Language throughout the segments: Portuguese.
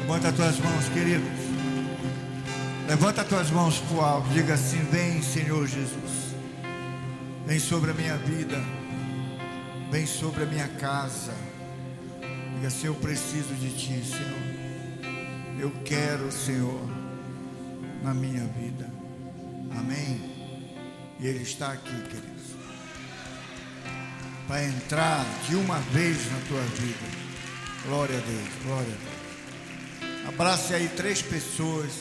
Levanta as tuas mãos, queridos. Levanta as tuas mãos para o alto. Diga assim: vem, Senhor Jesus. Vem sobre a minha vida. Vem sobre a minha casa. Diga assim: eu preciso de Ti, Senhor. Eu quero, Senhor, na minha vida. Amém. E Ele está aqui, queridos, para entrar de uma vez na tua vida. Glória a Deus, glória a Deus. Abrace aí 3 pessoas.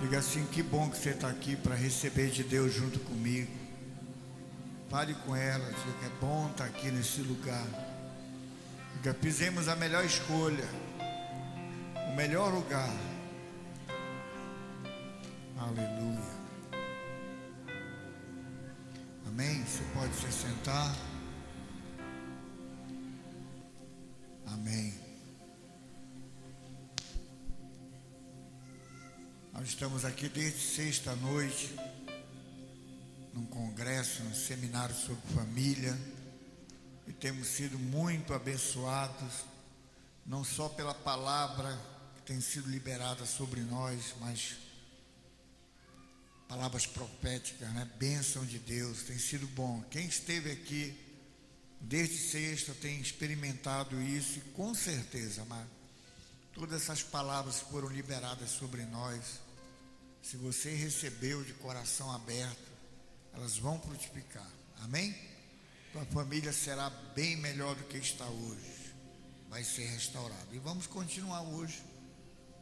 Diga assim: que bom que você está aqui para receber de Deus junto comigo. Fale com elas, diga que é bom estar aqui nesse lugar. Diga: fizemos a melhor escolha, o melhor lugar. Aleluia. Amém? Você pode se sentar. Amém. Nós estamos aqui desde sexta-noite, num congresso, num seminário sobre família, e temos sido muito abençoados, não só pela palavra que tem sido liberada sobre nós, mas palavras proféticas, né? Bênção de Deus, tem sido bom. Quem esteve aqui desde sexta tem experimentado isso, e com certeza, mas todas essas palavras foram liberadas sobre nós. Se você recebeu de coração aberto, elas vão frutificar. Amém? Tua família será bem melhor do que está hoje. Vai ser restaurada. E vamos continuar hoje.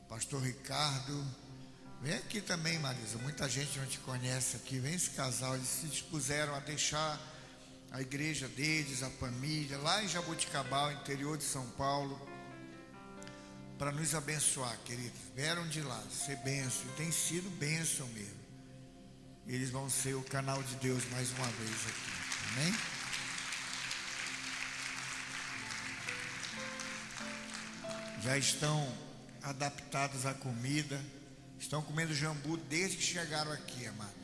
Pastor Ricardo, vem aqui também, Marisa. Muita gente não te conhece aqui. Vem esse casal, eles se dispuseram a deixar a igreja deles, a família, lá em Jaboticabal, interior de São Paulo, para nos abençoar, queridos. Vieram de lá ser bênção, e tem sido bênção mesmo. E eles vão ser o canal de Deus mais uma vez aqui. Amém? Já estão adaptados à comida. Estão comendo jambu desde que chegaram aqui, amado.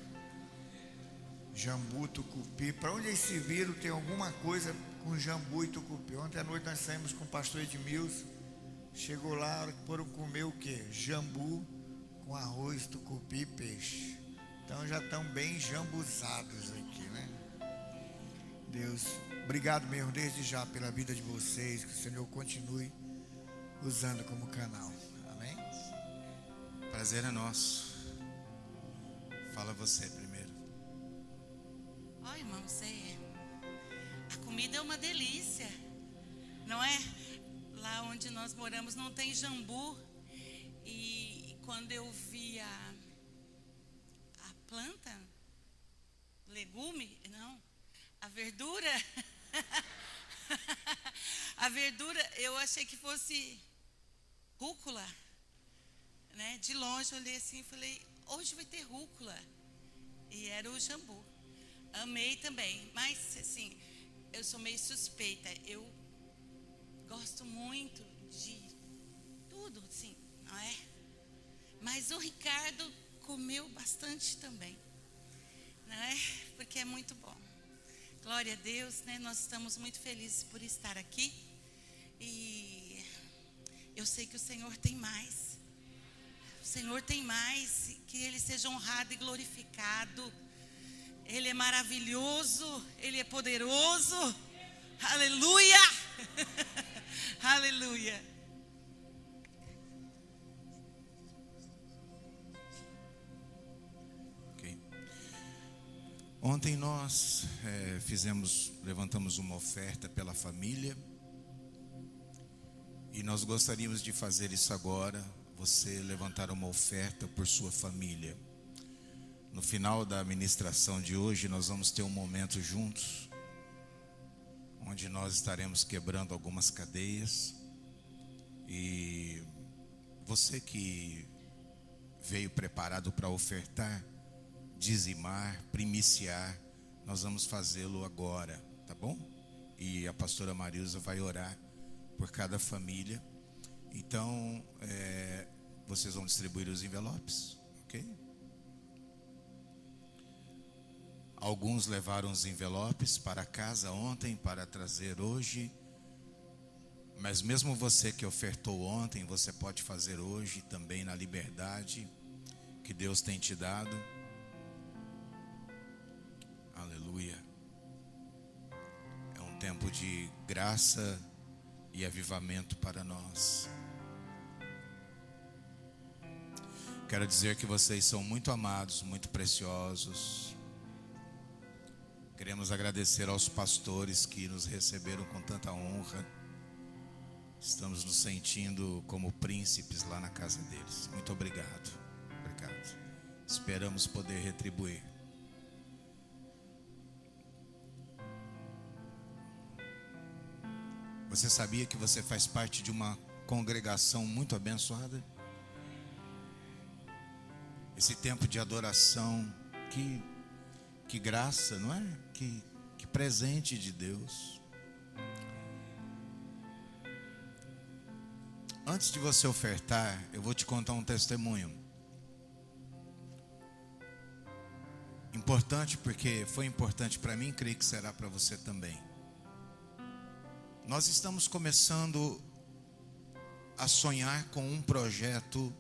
Jambu, tucupi. Para onde eles se viram, tem alguma coisa com jambu e tucupi. Ontem à noite nós saímos com o pastor Edmilson. Chegou lá, a hora que foram comer o quê? Jambu com arroz, tucupi e peixe. Então já estão bem jambuzados aqui, né? Deus, obrigado mesmo desde já pela vida de vocês. Que o Senhor continue usando como canal. Amém? Prazer é nosso. Fala você primeiro. Ó, irmão, a comida é uma delícia, não é? Lá onde nós moramos não tem jambu. E quando eu vi a planta, legume, não, a verdura, a verdura, eu achei que fosse rúcula, né? De longe eu olhei assim e falei: hoje vai ter rúcula. E era o jambu. Amei também, mas assim, eu sou meio suspeita. Eu gosto muito de tudo, sim, não é? Mas o Ricardo comeu bastante também, não é? Porque é muito bom. Glória a Deus, né? Nós estamos muito felizes por estar aqui. E eu sei que o Senhor tem mais. O Senhor tem mais. Que Ele seja honrado e glorificado. Ele é maravilhoso. Ele é poderoso. Aleluia! Aleluia! Ok. Ontem nós levantamos uma oferta pela família. E nós gostaríamos de fazer isso agora. Você levantar uma oferta por sua família. No final da ministração de hoje, nós vamos ter um momento juntos, onde nós estaremos quebrando algumas cadeias. E você que veio preparado para ofertar, dizimar, primiciar, nós vamos fazê-lo agora, tá bom? E a pastora Marilza vai orar por cada família. Então, vocês vão distribuir os envelopes, ok? Alguns levaram os envelopes para casa ontem para trazer hoje. Mas mesmo você que ofertou ontem, você pode fazer hoje também na liberdade que Deus tem te dado. Aleluia. É um tempo de graça e avivamento para nós. Quero dizer que vocês são muito amados, muito preciosos. Queremos agradecer aos pastores que nos receberam com tanta honra. Estamos nos sentindo como príncipes lá na casa deles. Muito obrigado. Obrigado. Esperamos poder retribuir. Você sabia que você faz parte de uma congregação muito abençoada? Esse tempo de adoração, que graça, não é? Que presente de Deus. Antes de você ofertar, eu vou te contar um testemunho. Importante porque foi importante para mim, creio que será para você também. Nós estamos começando a sonhar com um projeto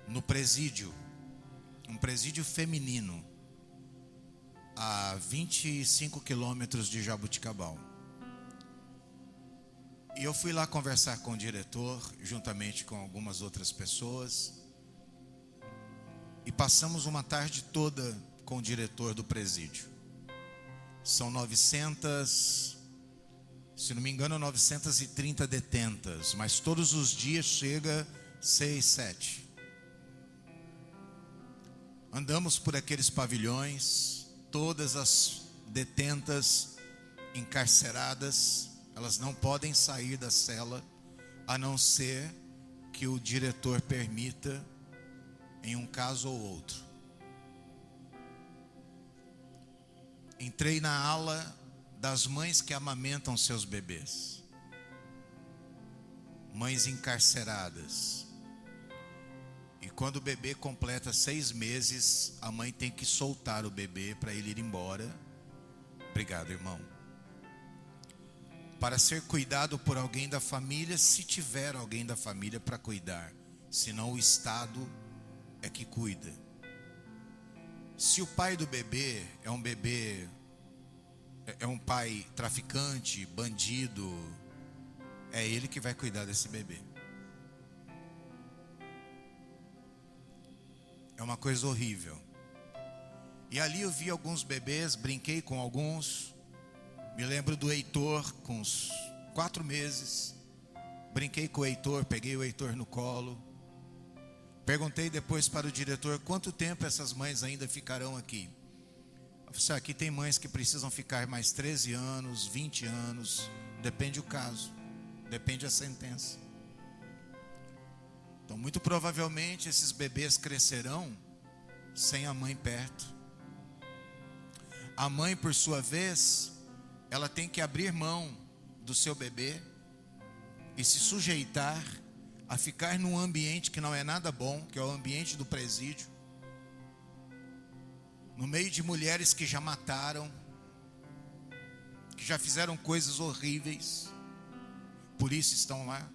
no presídio, um presídio feminino, a 25 quilômetros de Jaboticabal. E eu fui lá conversar com o diretor, juntamente com algumas outras pessoas, e passamos uma tarde toda com o diretor do presídio. São 900, se não me engano, 930 detentas, mas todos os dias chega 6, 7. Andamos por aqueles pavilhões, todas as detentas encarceradas, elas não podem sair da cela, a não ser que o diretor permita, em um caso ou outro. Entrei na ala das mães que amamentam seus bebês, mães encarceradas. E quando o bebê completa 6 meses, a mãe tem que soltar o bebê para ele ir embora. Obrigado, irmão. Para ser cuidado por alguém da família, se tiver alguém da família para cuidar. Senão o Estado é que cuida. Se o pai do bebê é um pai traficante, bandido, é ele que vai cuidar desse bebê. É uma coisa horrível. E ali eu vi alguns bebês, brinquei com alguns. Me lembro do Heitor, com uns 4 meses. Brinquei com o Heitor, peguei o Heitor no colo. Perguntei depois para o diretor quanto tempo essas mães ainda ficarão aqui. Eu falei, aqui tem mães que precisam ficar mais 13 anos, 20 anos. Depende do caso, depende da sentença. Então, muito provavelmente, esses bebês crescerão sem a mãe perto. A mãe, por sua vez, ela tem que abrir mão do seu bebê e se sujeitar a ficar num ambiente que não é nada bom, que é o ambiente do presídio, no meio de mulheres que já mataram, que já fizeram coisas horríveis, por isso estão lá.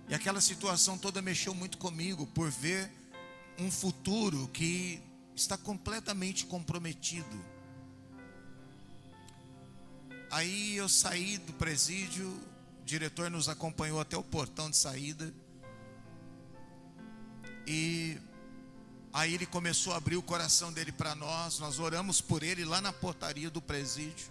E aquela situação toda mexeu muito comigo, por ver um futuro que está completamente comprometido. Aí eu saí do presídio, o diretor nos acompanhou até o portão de saída. E aí ele começou a abrir o coração dele para nós. Nós oramos por ele lá na portaria do presídio,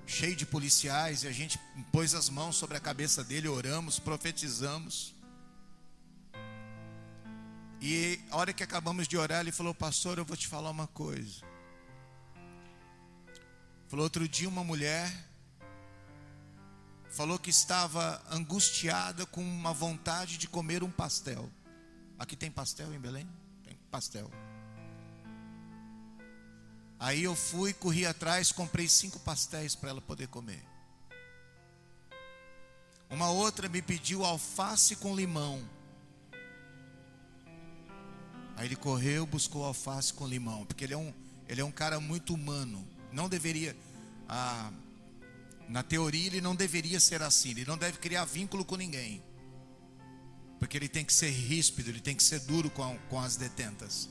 cheio de policiais, e a gente pôs as mãos sobre a cabeça dele, oramos, profetizamos. E a hora que acabamos de orar, ele falou, pastor, eu vou te falar uma coisa. Falou, outro dia uma mulher falou que estava angustiada com uma vontade de comer um pastel. Aqui tem pastel em Belém? Tem pastel. Aí eu fui, corri atrás, comprei 5 pastéis para ela poder comer. Uma outra me pediu alface com limão. Aí ele correu, buscou alface com limão, porque ele é um cara muito humano. Não deveria, Na teoria ele não deveria ser assim, ele não deve criar vínculo com ninguém, porque ele tem que ser ríspido, ele tem que ser duro com as detentas.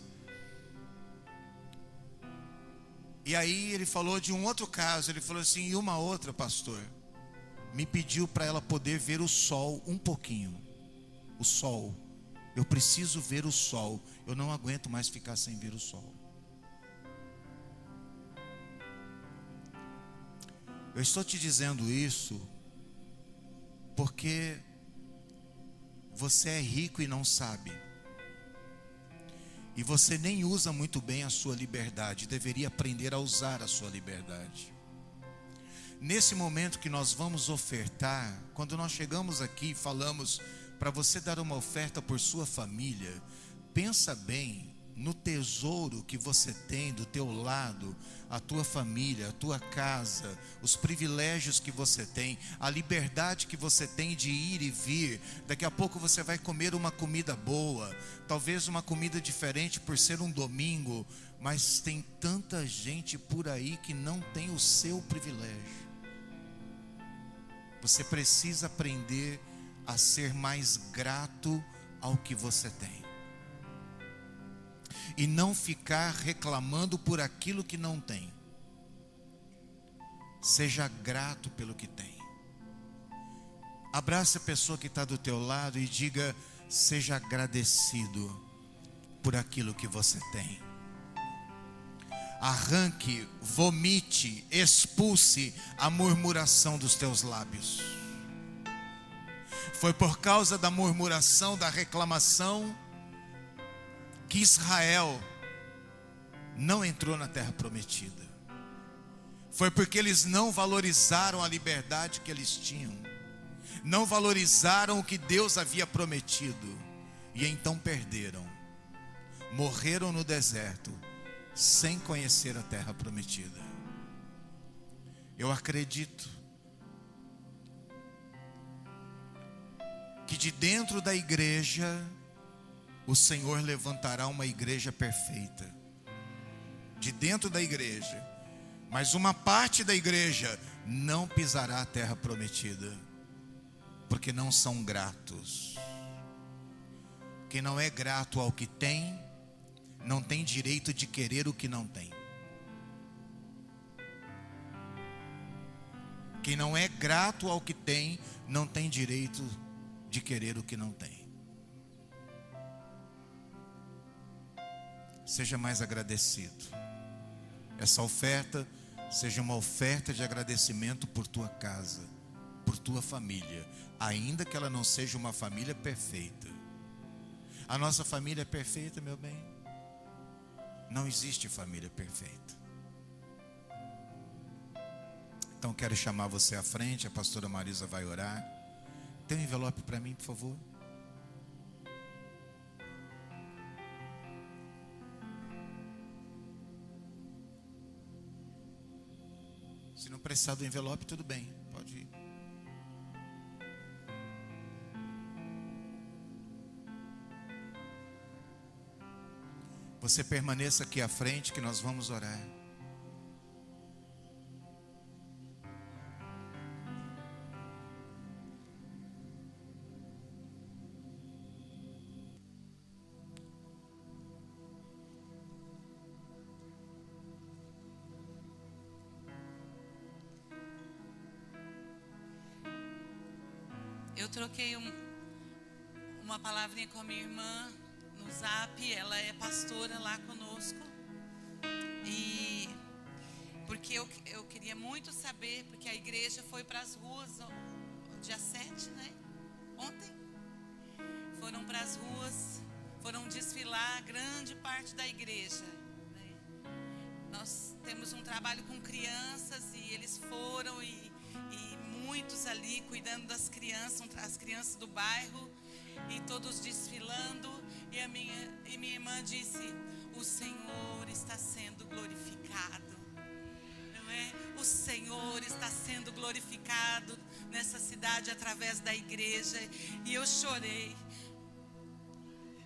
E aí ele falou de um outro caso, ele falou assim: e uma outra, pastor, me pediu para ela poder ver o sol um pouquinho. O sol, eu preciso ver o sol, eu não aguento mais ficar sem ver o sol. Eu estou te dizendo isso porque você é rico e não sabe. E você nem usa muito bem a sua liberdade. Deveria aprender a usar a sua liberdade. Nesse momento que nós vamos ofertar, quando nós chegamos aqui e falamos para você dar uma oferta por sua família, pensa bem no tesouro que você tem do teu lado, a tua família, a tua casa, os privilégios que você tem, a liberdade que você tem de ir e vir. Daqui a pouco você vai comer uma comida boa, talvez uma comida diferente por ser um domingo, mas tem tanta gente por aí que não tem o seu privilégio. Você precisa aprender a ser mais grato ao que você tem. E não ficar reclamando por aquilo que não tem. Seja grato pelo que tem. Abrace a pessoa que está do teu lado e diga: seja agradecido por aquilo que você tem. Arranque, vomite, expulse a murmuração dos teus lábios. Foi por causa da murmuração, da reclamação, que Israel não entrou na terra prometida. Foi porque eles não valorizaram a liberdade que eles tinham, não valorizaram o que Deus havia prometido, e então perderam, morreram no deserto, sem conhecer a terra prometida. Eu acredito que de dentro da igreja o Senhor levantará uma igreja perfeita. De dentro da igreja. Mas uma parte da igreja não pisará a terra prometida, porque não são gratos. Quem não é grato ao que tem, não tem direito de querer o que não tem. Quem não é grato ao que tem, não tem direito de querer o que não tem. Seja mais agradecido. Essa oferta seja uma oferta de agradecimento por tua casa, por tua família, ainda que ela não seja uma família perfeita. A nossa família é perfeita, meu bem? Não existe família perfeita. Então quero chamar você à frente, a pastora Marisa vai orar. Tem um envelope para mim, por favor? Se não precisar do envelope, tudo bem, pode ir. Você permaneça aqui à frente que nós vamos orar. Eu troquei uma palavrinha com a minha irmã no Zap. Ela é pastora lá conosco. E porque eu queria muito saber, porque a igreja foi para as ruas dia 7, né? Ontem. Foram para as ruas, foram desfilar grande parte da igreja, né? Nós temos um trabalho com crianças e eles foram e muitos ali cuidando das crianças, as crianças do bairro, e todos desfilando. E minha irmã disse: o Senhor está sendo glorificado, não é? O Senhor está sendo glorificado nessa cidade através da igreja. E eu chorei.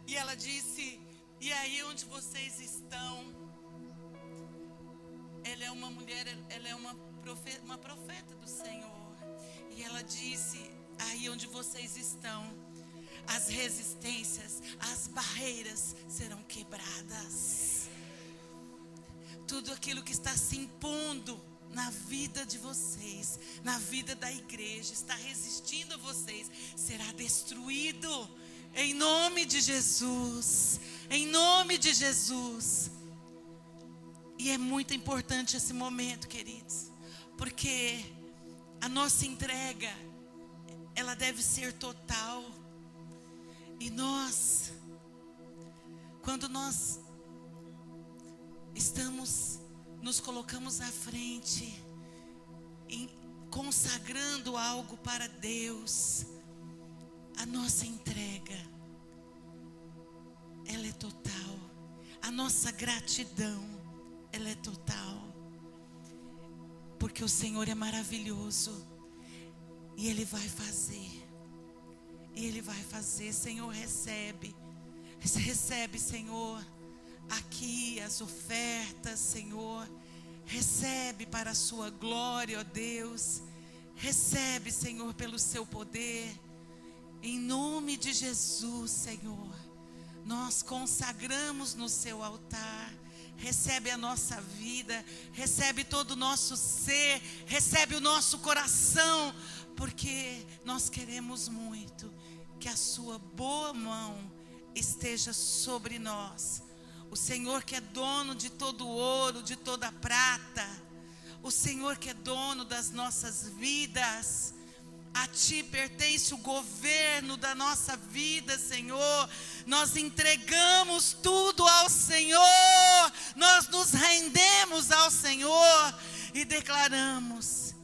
E ela disse: e aí onde vocês estão? Ela é uma mulher, ela é uma uma profeta do Senhor. E ela disse: aí onde vocês estão, as resistências, as barreiras serão quebradas. Tudo aquilo que está se impondo na vida de vocês, na vida da igreja, está resistindo a vocês, será destruído em nome de Jesus, em nome de Jesus. E é muito importante esse momento, queridos, porque a nossa entrega, ela deve ser total. E nós, quando nós nos colocamos à frente, consagrando algo para Deus, a nossa entrega, ela é total. A nossa gratidão, ela é total. Porque o Senhor é maravilhoso. E Ele vai fazer. E Ele vai fazer. Senhor, recebe, Senhor, aqui as ofertas, Senhor. Recebe para a sua glória, ó Deus. Recebe, Senhor, pelo seu poder. Em nome de Jesus, Senhor, nós consagramos no seu altar. Recebe a nossa vida, recebe todo o nosso ser, recebe o nosso coração, porque nós queremos muito que a sua boa mão esteja sobre nós. O Senhor que é dono de todo o ouro, de toda a prata, o Senhor que é dono das nossas vidas. A Ti pertence o governo da nossa vida, Senhor. Nós entregamos tudo ao Senhor. Nós nos rendemos ao Senhor e declaramos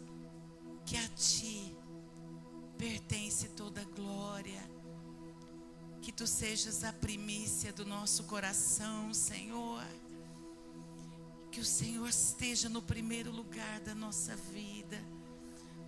que a Ti pertence toda a glória. Que Tu sejas a primícia do nosso coração, Senhor. Que o Senhor esteja no primeiro lugar da nossa vida.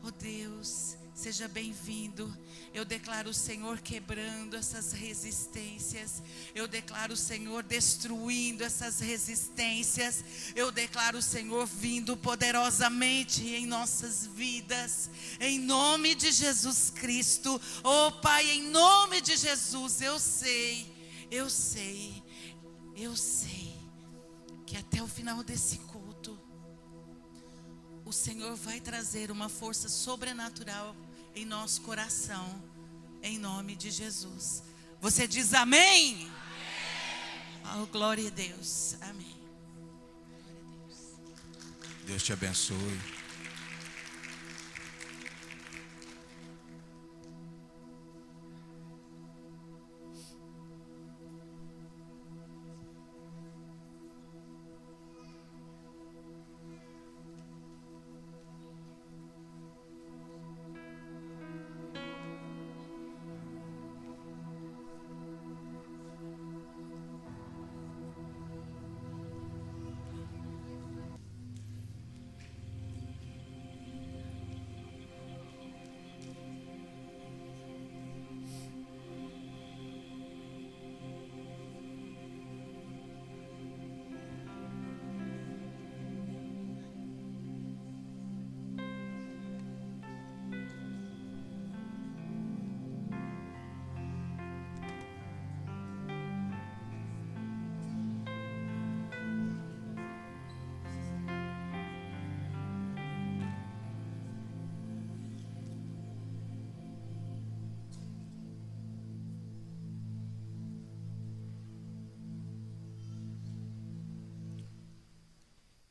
Oh Deus, seja bem-vindo. Eu declaro o Senhor quebrando essas resistências. Eu declaro o Senhor destruindo essas resistências. Eu declaro o Senhor vindo poderosamente em nossas vidas. Em nome de Jesus Cristo. Oh Pai, em nome de Jesus, eu sei que até o final desse culto, o Senhor vai trazer uma força sobrenatural em nosso coração, em nome de Jesus. Você diz amém? Amém. Oh, glória a Deus. Amém. Glória a Deus. Deus te abençoe.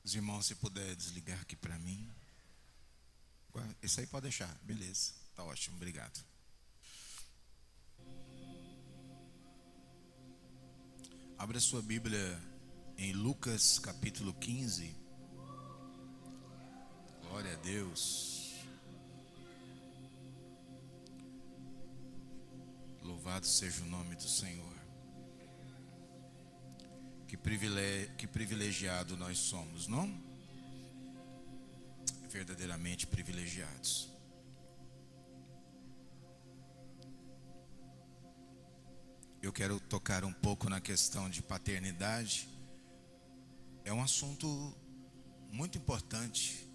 Os irmãos, se puder desligar aqui para mim. Isso aí pode deixar, beleza. Tá ótimo, obrigado. Abra sua Bíblia em Lucas capítulo 15. Glória a Deus. Louvado seja o nome do Senhor. Que privilegiado nós somos, não? Verdadeiramente privilegiados. Eu quero tocar um pouco na questão de paternidade. É um assunto muito importante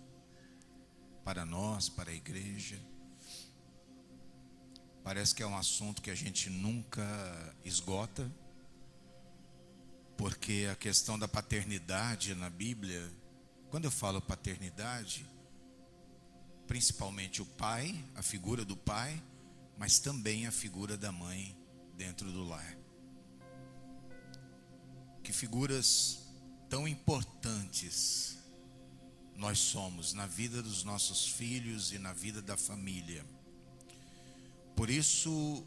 para nós, para a igreja. Parece que é um assunto que a gente nunca esgota, porque a questão da paternidade na Bíblia, quando eu falo paternidade, principalmente o pai, a figura do pai, mas também a figura da mãe dentro do lar. Que figuras tão importantes nós somos na vida dos nossos filhos e na vida da família. Por isso,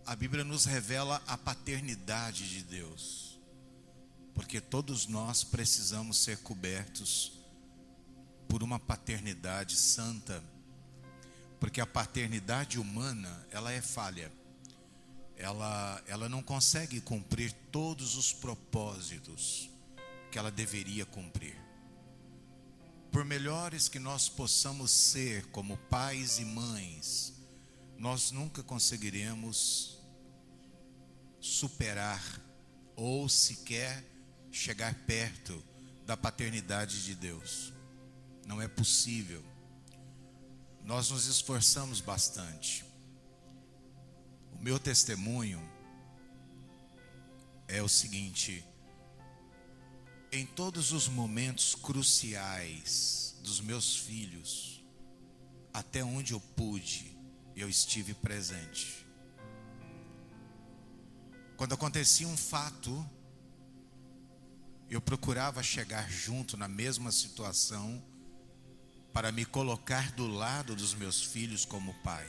a Bíblia nos revela a paternidade de Deus, porque todos nós precisamos ser cobertos por uma paternidade santa, porque a paternidade humana, ela é falha, ela não consegue cumprir todos os propósitos que ela deveria cumprir. Por melhores que nós possamos ser como pais e mães, nós nunca conseguiremos superar ou sequer chegar perto da paternidade de Deus. Não é possível. Nós nos esforçamos bastante. O meu testemunho é o seguinte: em todos os momentos cruciais dos meus filhos, até onde eu pude, eu estive presente. Quando acontecia um fato, eu procurava chegar junto na mesma situação para me colocar do lado dos meus filhos como pai.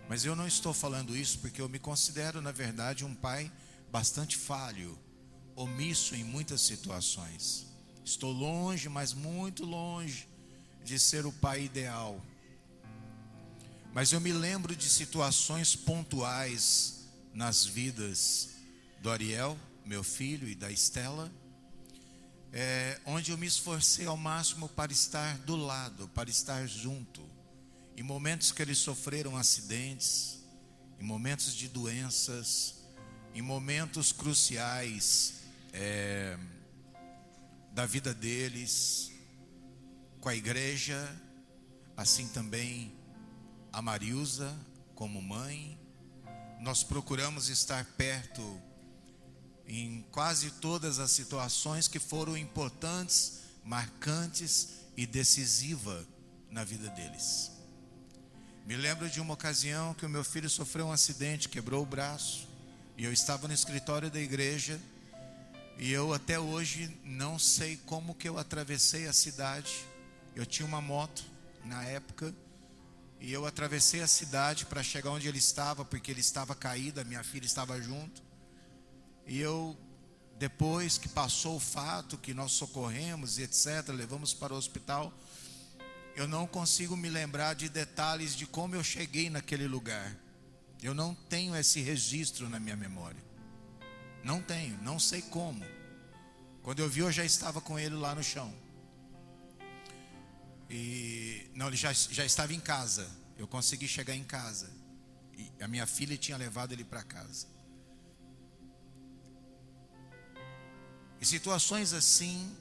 Mas eu não estou falando isso porque eu me considero, na verdade, um pai bastante falho, omisso em muitas situações. Estou longe, mas muito longe de ser o pai ideal. Mas eu me lembro de situações pontuais nas vidas do Ariel, meu filho, e da Estela, onde eu me esforcei ao máximo para estar do lado, para estar junto. Em momentos que eles sofreram acidentes, em momentos de doenças, em momentos cruciais da vida deles, com a igreja, assim também a Marilza como mãe. Nós procuramos estar perto em quase todas as situações que foram importantes, marcantes e decisivas na vida deles. Me lembro de uma ocasião que o meu filho sofreu um acidente, quebrou o braço, e eu estava no escritório da igreja, e eu até hoje não sei como que eu atravessei a cidade. Eu tinha uma moto na época, e eu atravessei a cidade para chegar onde ele estava, porque ele estava caído, a minha filha estava junto. E eu, depois que passou o fato, que nós socorremos e etc., levamos para o hospital, eu não consigo me lembrar de detalhes de como eu cheguei naquele lugar. Eu não tenho esse registro na minha memória. Não tenho, não sei como. Quando eu vi, eu já estava com ele lá no chão. Não, ele já estava em casa. Eu consegui chegar em casa. E a minha filha tinha levado ele para casa. E situações assim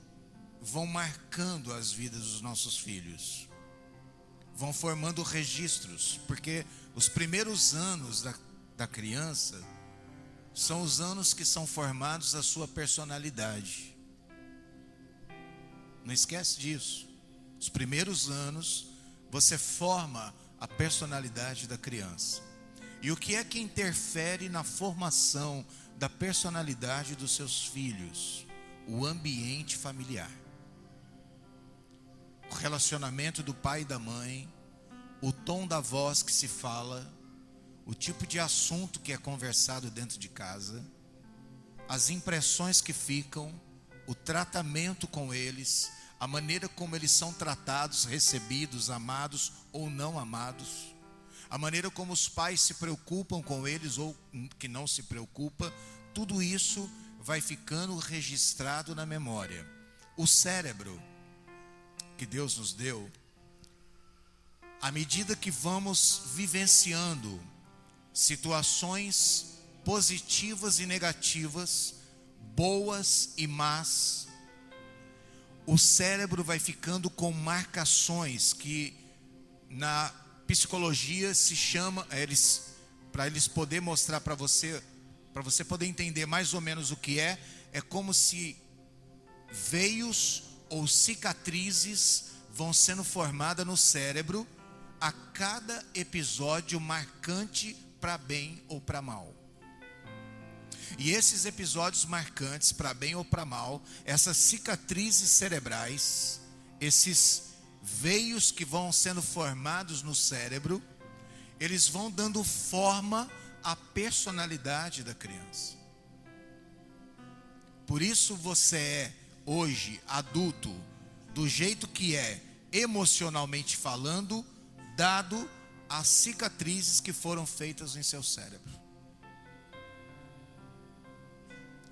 vão marcando as vidas dos nossos filhos, vão formando registros, porque os primeiros anos da criança são os anos que são formados a sua personalidade. Não esquece disso. Os primeiros anos você forma a personalidade da criança. E o que é que interfere na formação da personalidade dos seus filhos? O ambiente familiar, o relacionamento do pai e da mãe, o tom da voz que se fala, o tipo de assunto que é conversado dentro de casa, as impressões que ficam, o tratamento com eles, a maneira como eles são tratados, recebidos, amados ou não amados, a maneira como os pais se preocupam com eles ou que não se preocupam. Tudo isso vai ficando registrado na memória. O cérebro que Deus nos deu, à medida que vamos vivenciando situações positivas e negativas, boas e más, o cérebro vai ficando com marcações que na psicologia se chama, para eles poder mostrar para você poder entender mais ou menos o que é como se veios ou cicatrizes vão sendo formadas no cérebro a cada episódio marcante para bem ou para mal. E esses episódios marcantes para bem ou para mal, essas cicatrizes cerebrais, esses veios que vão sendo formados no cérebro, eles vão dando forma à personalidade da criança. Por isso você é hoje adulto do jeito que é, emocionalmente falando, dado as cicatrizes que foram feitas em seu cérebro.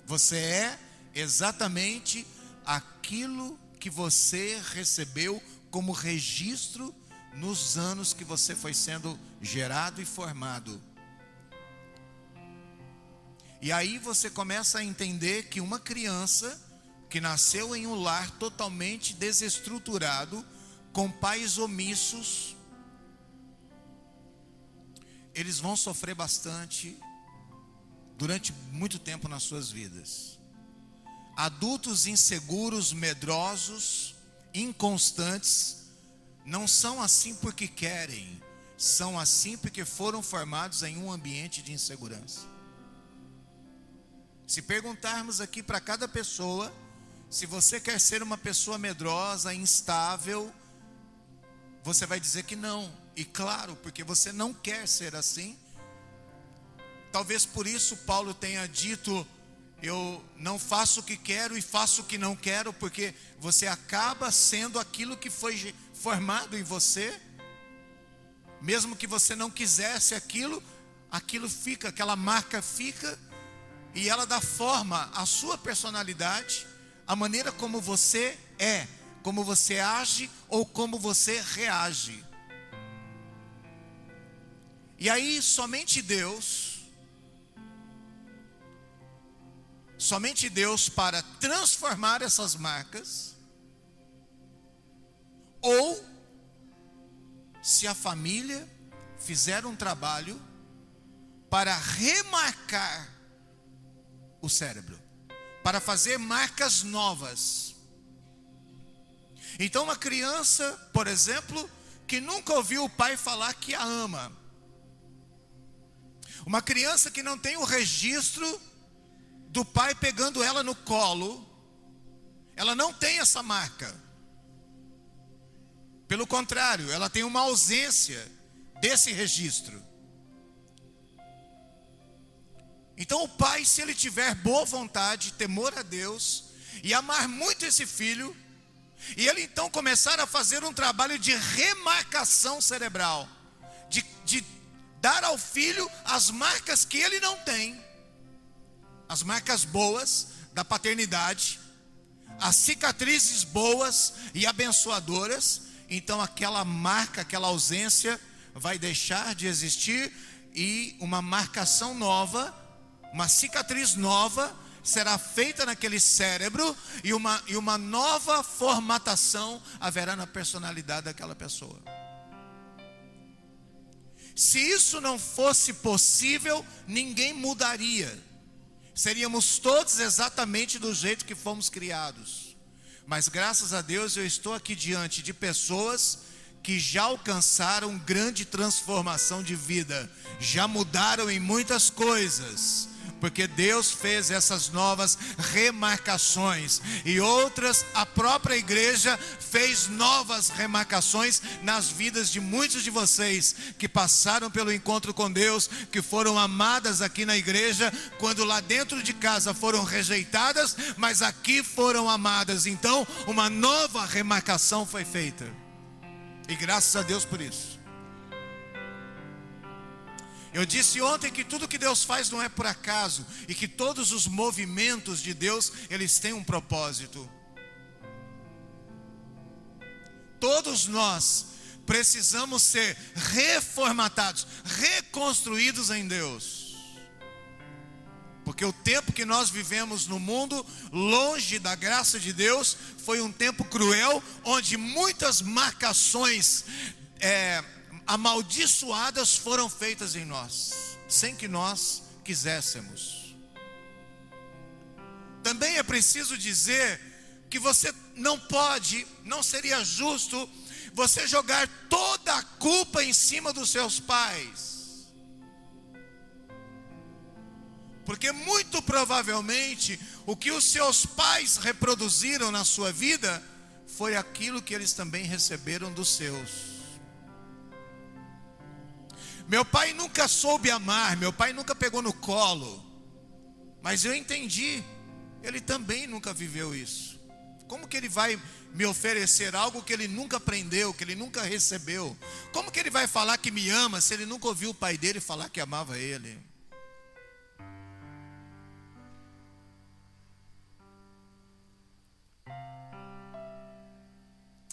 Você é exatamente aquilo que você recebeu como registro nos anos que você foi sendo gerado e formado. E aí você começa a entender que uma criança que nasceu em um lar totalmente desestruturado, com pais omissos, eles vão sofrer bastante durante muito tempo nas suas vidas. Adultos inseguros, medrosos, inconstantes, não são assim porque querem, são assim porque foram formados em um ambiente de insegurança. Se perguntarmos aqui para cada pessoa, se você quer ser uma pessoa medrosa, instável, você vai dizer que não. E claro, porque você não quer ser assim. Talvez por isso Paulo tenha dito: eu não faço o que quero e faço o que não quero, porque você acaba sendo aquilo que foi formado em você. Mesmo que você não quisesse aquilo, aquilo fica, aquela marca fica, e ela dá forma à sua personalidade, a maneira como você é, como você age ou como você reage. E aí somente Deus para transformar essas marcas, ou se a família fizer um trabalho para remarcar o cérebro, para fazer marcas novas. Então uma criança, por exemplo, que nunca ouviu o pai falar que a ama, uma criança que não tem o registro do pai pegando ela no colo, ela não tem essa marca. Pelo contrário, ela tem uma ausência desse registro. Então o pai, se ele tiver boa vontade, temor a Deus, e amar muito esse filho, e ele então começar a fazer um trabalho de remarcação cerebral, de dar ao filho as marcas que ele não tem, as marcas boas da paternidade, as cicatrizes boas e abençoadoras, então aquela marca, aquela ausência vai deixar de existir, e uma marcação nova, uma cicatriz nova será feita naquele cérebro, e uma nova formatação haverá na personalidade daquela pessoa. Se isso não fosse possível, ninguém mudaria. Seríamos todos exatamente do jeito que fomos criados. Mas graças a Deus eu estou aqui diante de pessoas que já alcançaram grande transformação de vida, já mudaram em muitas coisas, porque Deus fez essas novas remarcações, e outras, a própria igreja fez novas remarcações nas vidas de muitos de vocês, que passaram pelo encontro com Deus, que foram amadas aqui na igreja, quando lá dentro de casa foram rejeitadas, mas aqui foram amadas. Então uma nova remarcação foi feita, e graças a Deus por isso. Eu disse ontem que tudo que Deus faz não é por acaso, e que todos os movimentos de Deus, eles têm um propósito. Todos nós precisamos ser reformatados, reconstruídos em Deus, Porque o tempo que nós vivemos no mundo, longe da graça de Deus, foi um tempo cruel, onde muitas marcações amaldiçoadas foram feitas em nós, sem que nós quiséssemos. Também é preciso dizer que você não pode, não seria justo você jogar toda a culpa em cima dos seus pais. Porque muito provavelmente o que os seus pais reproduziram na sua vida foi aquilo que eles também receberam dos seus. Meu pai nunca soube amar, meu pai nunca pegou no colo, mas eu entendi, ele também nunca viveu isso. Como que ele vai me oferecer algo que ele nunca aprendeu, que ele nunca recebeu? Como que ele vai falar que me ama se ele nunca ouviu o pai dele falar que amava ele?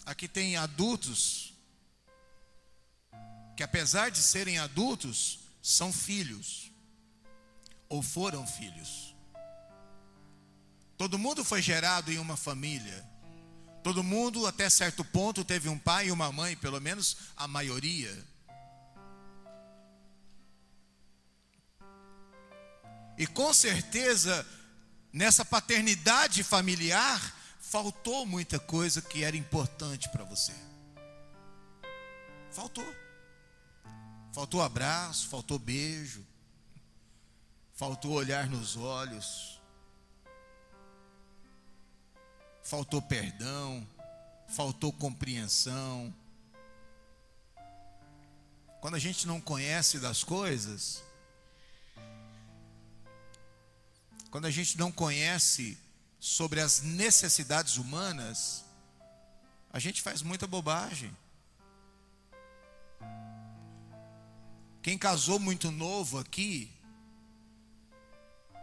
Aqui tem adultos que, apesar de serem adultos, são filhos ou foram filhos. Todo mundo foi gerado em uma família. Todo mundo, até certo ponto, teve um pai e uma mãe, pelo menos a maioria. E com certeza, nessa paternidade familiar, faltou muita coisa que era importante para você. Faltou. Faltou abraço, faltou beijo, faltou olhar nos olhos, faltou perdão, faltou compreensão. Quando a gente não conhece das coisas, quando a gente não conhece sobre as necessidades humanas, a gente faz muita bobagem. Quem casou muito novo aqui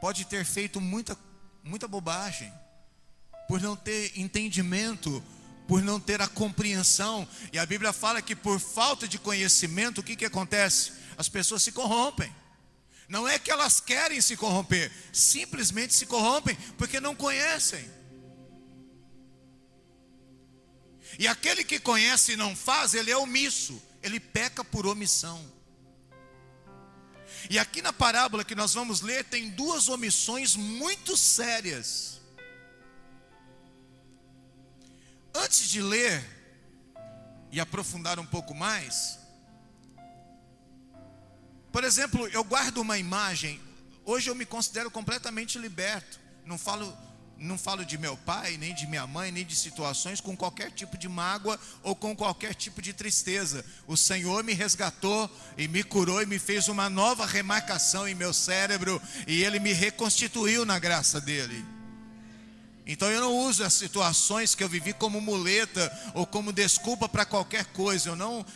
pode ter feito muita bobagem, por não ter entendimento, por não ter a compreensão. E a Bíblia fala que por falta de conhecimento, o que acontece? As pessoas se corrompem. Não é que elas querem se corromper, simplesmente se corrompem porque não conhecem. E aquele que conhece e não faz, ele é omisso, ele peca por omissão. E aqui na parábola que nós vamos ler, tem duas omissões muito sérias. Antes de ler e aprofundar um pouco mais, por exemplo, eu guardo uma imagem. Hoje eu me considero completamente liberto. Não falo de meu pai, nem de minha mãe, nem de situações com qualquer tipo de mágoa ou com qualquer tipo de tristeza. O Senhor me resgatou e me curou e me fez uma nova remarcação em meu cérebro, e Ele me reconstituiu na graça dEle. Então eu não uso as situações que eu vivi como muleta ou como desculpa para qualquer coisa.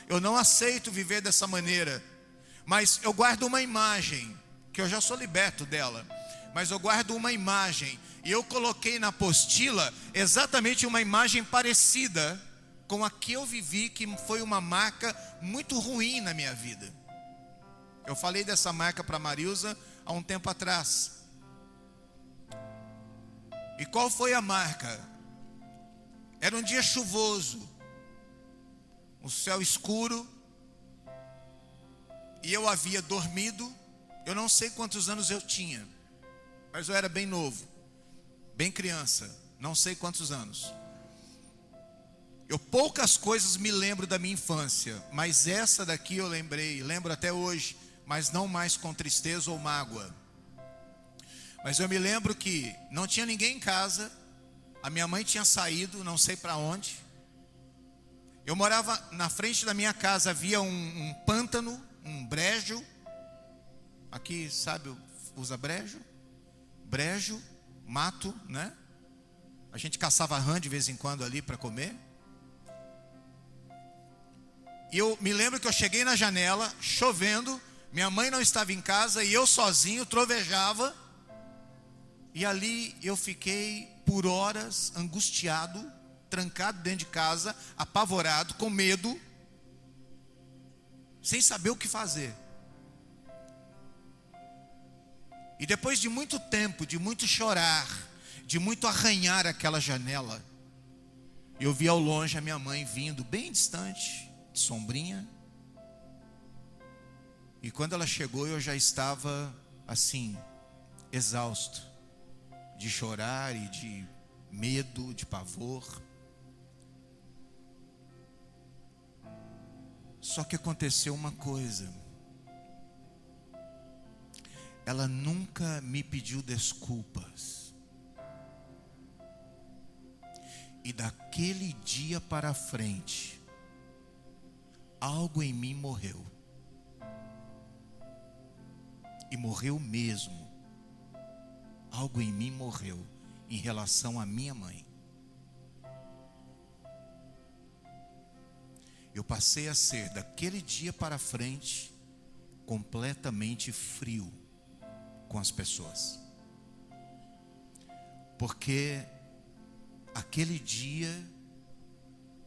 Eu não aceito viver dessa maneira. Mas eu guardo uma imagem, que eu já sou liberto dela, mas eu guardo uma imagem, e eu coloquei na apostila exatamente uma imagem parecida com a que eu vivi, que foi uma marca muito ruim na minha vida. Eu falei dessa marca para a Marilza há um tempo atrás. E qual foi a marca? Era um dia chuvoso, o céu escuro, e eu havia dormido. Eu não sei quantos anos eu tinha, mas eu era bem novo, bem criança, não sei quantos anos. Eu poucas coisas me lembro da minha infância, mas essa daqui eu lembro até hoje, mas não mais com tristeza ou mágoa. Mas eu me lembro que não tinha ninguém em casa, a minha mãe tinha saído, não sei para onde. Eu morava na frente da minha casa, havia um pântano, um brejo. Aqui, sabe, usa brejo? Brejo, mato, né? A gente caçava rã de vez em quando ali para comer. E eu me lembro que eu cheguei na janela, chovendo, minha mãe não estava em casa e eu sozinho trovejava. E ali eu fiquei por horas angustiado, trancado dentro de casa, apavorado, com medo, sem saber o que fazer. E depois de muito tempo, de muito chorar, de muito arranhar aquela janela, eu vi ao longe a minha mãe vindo, bem distante, de sombrinha. E quando ela chegou, eu já estava assim, exausto, de chorar e de medo, de pavor. Só que aconteceu uma coisa. Ela nunca me pediu desculpas. E daquele dia para frente, algo em mim morreu. E morreu mesmo. Algo em mim morreu em relação à minha mãe. Eu passei a ser, daquele dia para frente, completamente frio com as pessoas. Porque aquele dia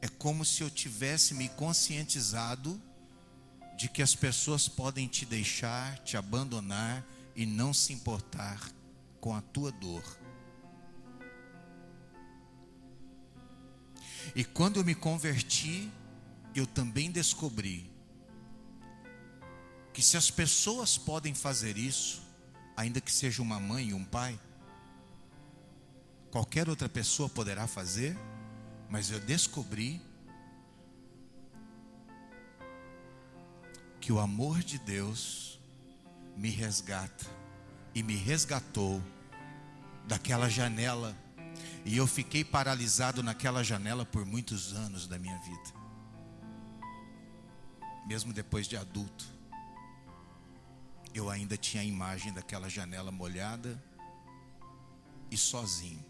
é como se eu tivesse me conscientizado de que as pessoas podem te deixar, te abandonar e não se importar com a tua dor. E quando eu me converti, eu também descobri que se as pessoas podem fazer isso, ainda que seja uma mãe e um pai, qualquer outra pessoa poderá fazer, mas eu descobri que o amor de Deus me resgata e me resgatou daquela janela, e eu fiquei paralisado naquela janela por muitos anos da minha vida, mesmo depois de adulto. Eu ainda tinha a imagem daquela janela molhada e sozinho.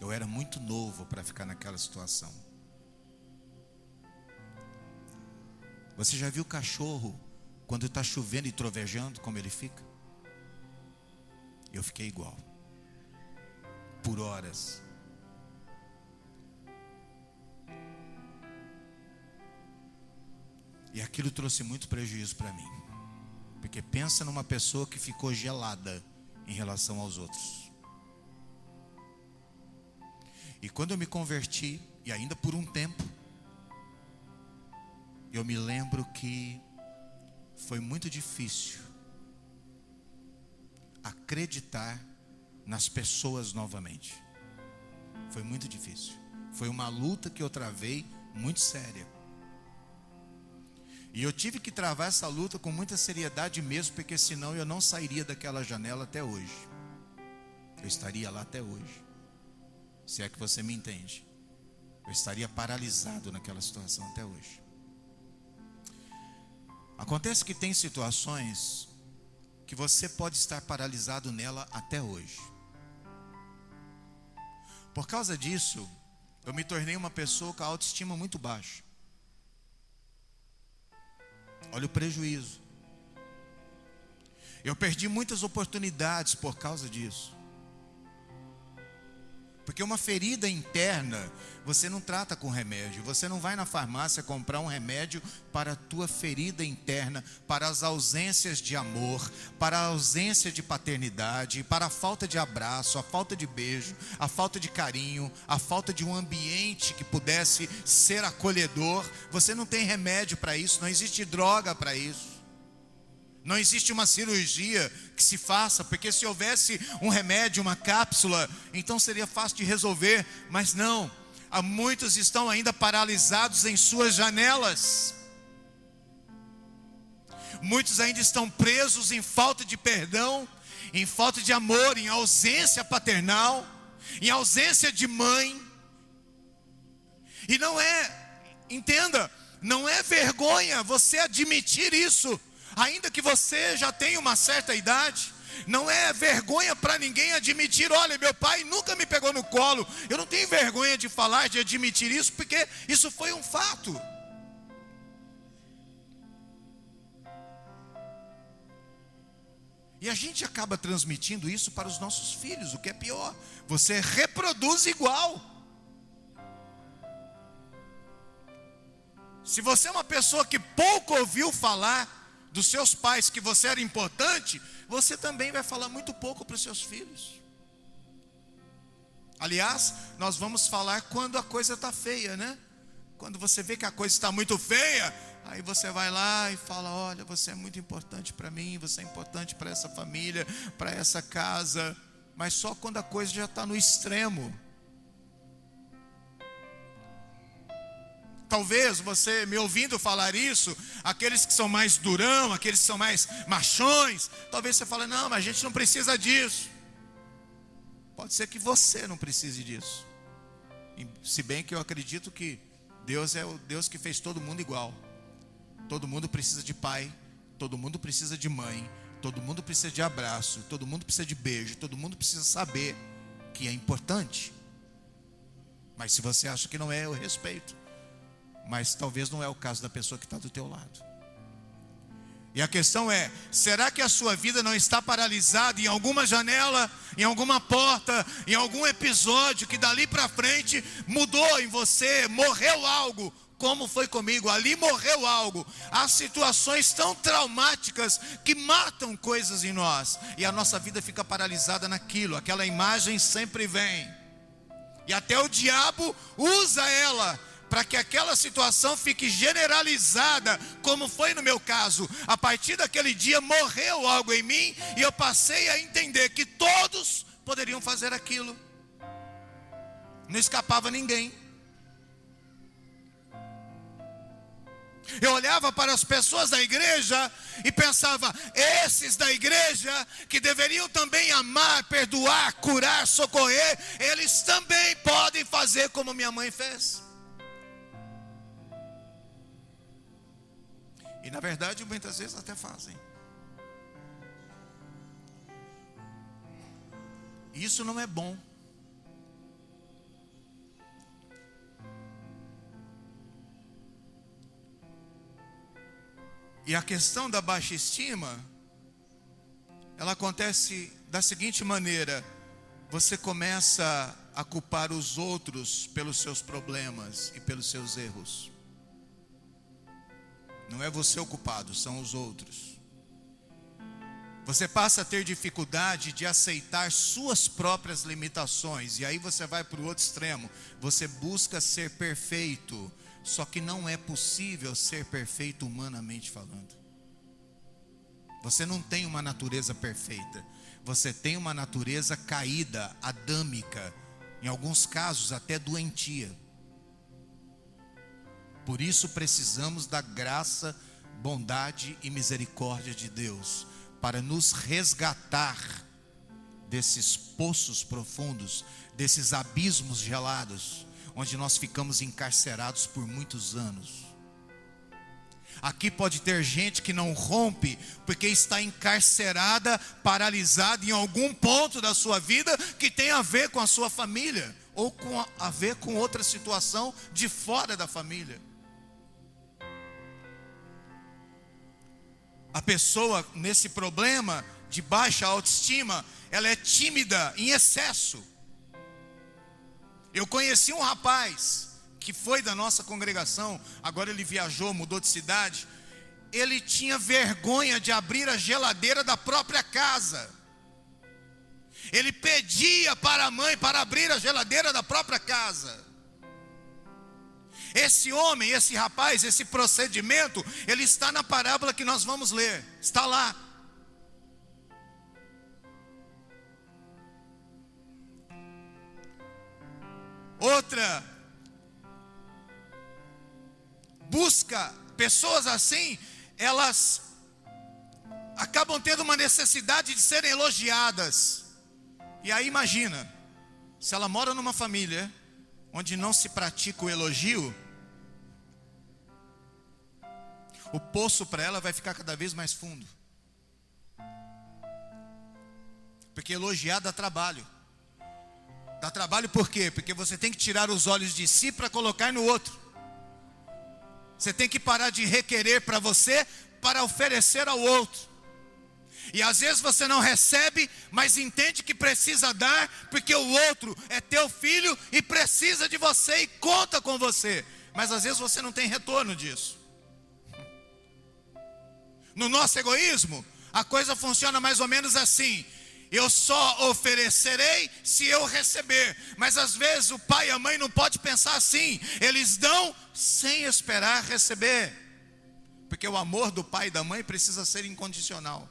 Eu era muito novo para ficar naquela situação. Você já viu o cachorro quando está chovendo e trovejando, como ele fica? Eu fiquei igual, por horas. E aquilo trouxe muito prejuízo para mim. Porque pensa numa pessoa que ficou gelada em relação aos outros. E quando eu me converti, e ainda por um tempo, eu me lembro que foi muito difícil acreditar nas pessoas novamente. Foi muito difícil. Foi uma luta que eu travei muito séria. E eu tive que travar essa luta com muita seriedade mesmo, porque senão eu não sairia daquela janela até hoje. Eu estaria lá até hoje. Se é que você me entende. Eu estaria paralisado naquela situação até hoje. Acontece que tem situações que você pode estar paralisado nela até hoje. Por causa disso, eu me tornei uma pessoa com a autoestima muito baixa. Olha o prejuízo. Eu perdi muitas oportunidades por causa disso. Porque uma ferida interna, você não trata com remédio. Você não vai na farmácia comprar um remédio para a tua ferida interna, para as ausências de amor, para a ausência de paternidade, para a falta de abraço, a falta de beijo, a falta de carinho, a falta de um ambiente que pudesse ser acolhedor. Você não tem remédio para isso, não existe droga para isso. Não existe uma cirurgia que se faça, porque se houvesse um remédio, uma cápsula, então seria fácil de resolver, mas não. Há muitos estão ainda paralisados em suas janelas. Muitos ainda estão presos em falta de perdão, em falta de amor, em ausência paternal, em ausência de mãe. E não é, entenda, não é vergonha você admitir isso. Ainda que você já tenha uma certa idade, não é vergonha para ninguém admitir: olha, meu pai nunca me pegou no colo. Eu não tenho vergonha de falar, de admitir isso, porque isso foi um fato. E a gente acaba transmitindo isso para os nossos filhos, o que é pior. Você reproduz igual. Se você é uma pessoa que pouco ouviu falar dos seus pais que você era importante, você também vai falar muito pouco para os seus filhos. Aliás, nós vamos falar quando a coisa está feia, né? Quando você vê que a coisa está muito feia, aí você vai lá e fala: olha, você é muito importante para mim, você é importante para essa família, para essa casa. Mas só quando a coisa já está no extremo. Talvez você me ouvindo falar isso, aqueles que são mais durão, aqueles que são mais machões, talvez você fale: não, mas a gente não precisa disso. Pode ser que você não precise disso. Se bem que eu acredito que Deus é o Deus que fez todo mundo igual. Todo mundo precisa de pai, todo mundo precisa de mãe, todo mundo precisa de abraço, todo mundo precisa de beijo, todo mundo precisa saber que é importante. Mas se você acha que não é, eu respeito. Mas talvez não é o caso da pessoa que está do teu lado. E a questão é: será que a sua vida não está paralisada em alguma janela, em alguma porta, em algum episódio que dali para frente mudou em você, morreu algo, como foi comigo? Ali morreu algo. Há situações tão traumáticas que matam coisas em nós, e a nossa vida fica paralisada naquilo. Aquela imagem sempre vem, e até o diabo usa ela para que aquela situação fique generalizada, como foi no meu caso. A partir daquele dia morreu algo em mim, e eu passei a entender que todos poderiam fazer aquilo. Não escapava ninguém. Eu olhava para as pessoas da igreja e pensava: esses da igreja que deveriam também amar, perdoar, curar, socorrer, eles também podem fazer como minha mãe fez. E na verdade muitas vezes até fazem. Isso não é bom. E a questão da baixa estima, ela acontece da seguinte maneira: você começa a culpar os outros pelos seus problemas e pelos seus erros. Não é você o culpado, são os outros. Você passa a ter dificuldade de aceitar suas próprias limitações. E aí você vai para o outro extremo. Você busca ser perfeito. Só que não é possível ser perfeito humanamente falando. Você não tem uma natureza perfeita. Você tem uma natureza caída, adâmica. Em alguns casos até doentia. Por isso precisamos da graça, bondade e misericórdia de Deus, para nos resgatar desses poços profundos, desses abismos gelados, onde nós ficamos encarcerados por muitos anos. Aqui pode ter gente que não rompe, porque está encarcerada, paralisada em algum ponto da sua vida, que tem a ver com a sua família, ou a ver com outra situação de fora da família. A pessoa nesse problema de baixa autoestima, ela é tímida em excesso. Eu conheci um rapaz que foi da nossa congregação, agora ele viajou, mudou de cidade. Ele tinha vergonha de abrir a geladeira da própria casa. Ele pedia para a mãe para abrir a geladeira da própria casa. Esse homem, esse rapaz, esse procedimento, ele está na parábola que nós vamos ler. Está lá. Outra busca, pessoas assim, elas acabam tendo uma necessidade de serem elogiadas. E aí imagina, se ela mora numa família onde não se pratica o elogio, o poço para ela vai ficar cada vez mais fundo. Porque elogiar dá trabalho. Dá trabalho por quê? Porque você tem que tirar os olhos de si para colocar no outro. Você tem que parar de requerer para você, para oferecer ao outro. E às vezes você não recebe, mas entende que precisa dar, porque o outro é teu filho e precisa de você e conta com você. Mas às vezes você não tem retorno disso. No nosso egoísmo, a coisa funciona mais ou menos assim: eu só oferecerei se eu receber. Mas às vezes o pai e a mãe não podem pensar assim. Eles dão sem esperar receber, porque o amor do pai e da mãe precisa ser incondicional.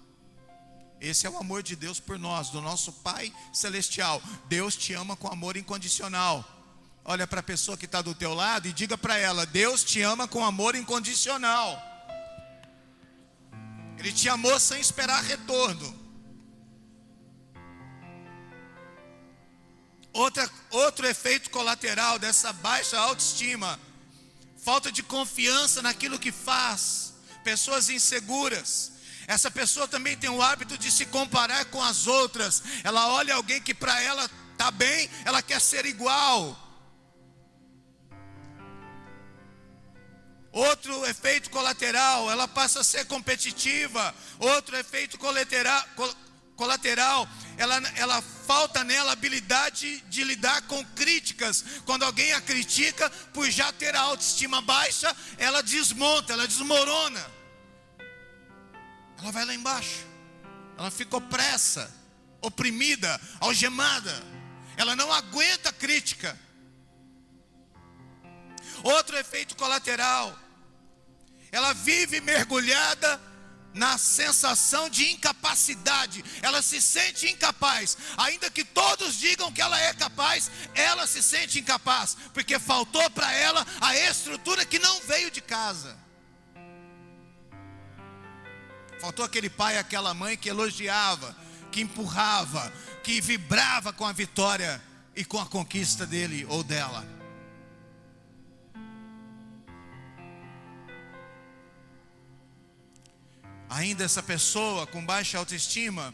Esse é o amor de Deus por nós, do nosso Pai Celestial. Deus te ama com amor incondicional. Olha para a pessoa que está do teu lado e diga para ela: Deus te ama com amor incondicional. Ele te amou sem esperar retorno. Outro efeito colateral dessa baixa autoestima: falta de confiança naquilo que faz. Pessoas inseguras. Essa pessoa também tem o hábito de se comparar com as outras. Ela olha alguém que para ela está bem, ela quer ser igual. Outro efeito colateral: ela passa a ser competitiva. Outro efeito colateral, ela falta nela a habilidade de lidar com críticas. Quando alguém a critica, por já ter a autoestima baixa, ela desmonta, ela desmorona. Ela vai lá embaixo. Ela fica opressa, oprimida, algemada. Ela não aguenta crítica. Outro efeito colateral: ela vive mergulhada na sensação de incapacidade. Ela se sente incapaz. Ainda que todos digam que ela é capaz, ela se sente incapaz, porque faltou para ela a estrutura que não veio de casa. Faltou aquele pai, aquela mãe que elogiava, que empurrava, que vibrava com a vitória e com a conquista dele ou dela. Ainda essa pessoa com baixa autoestima,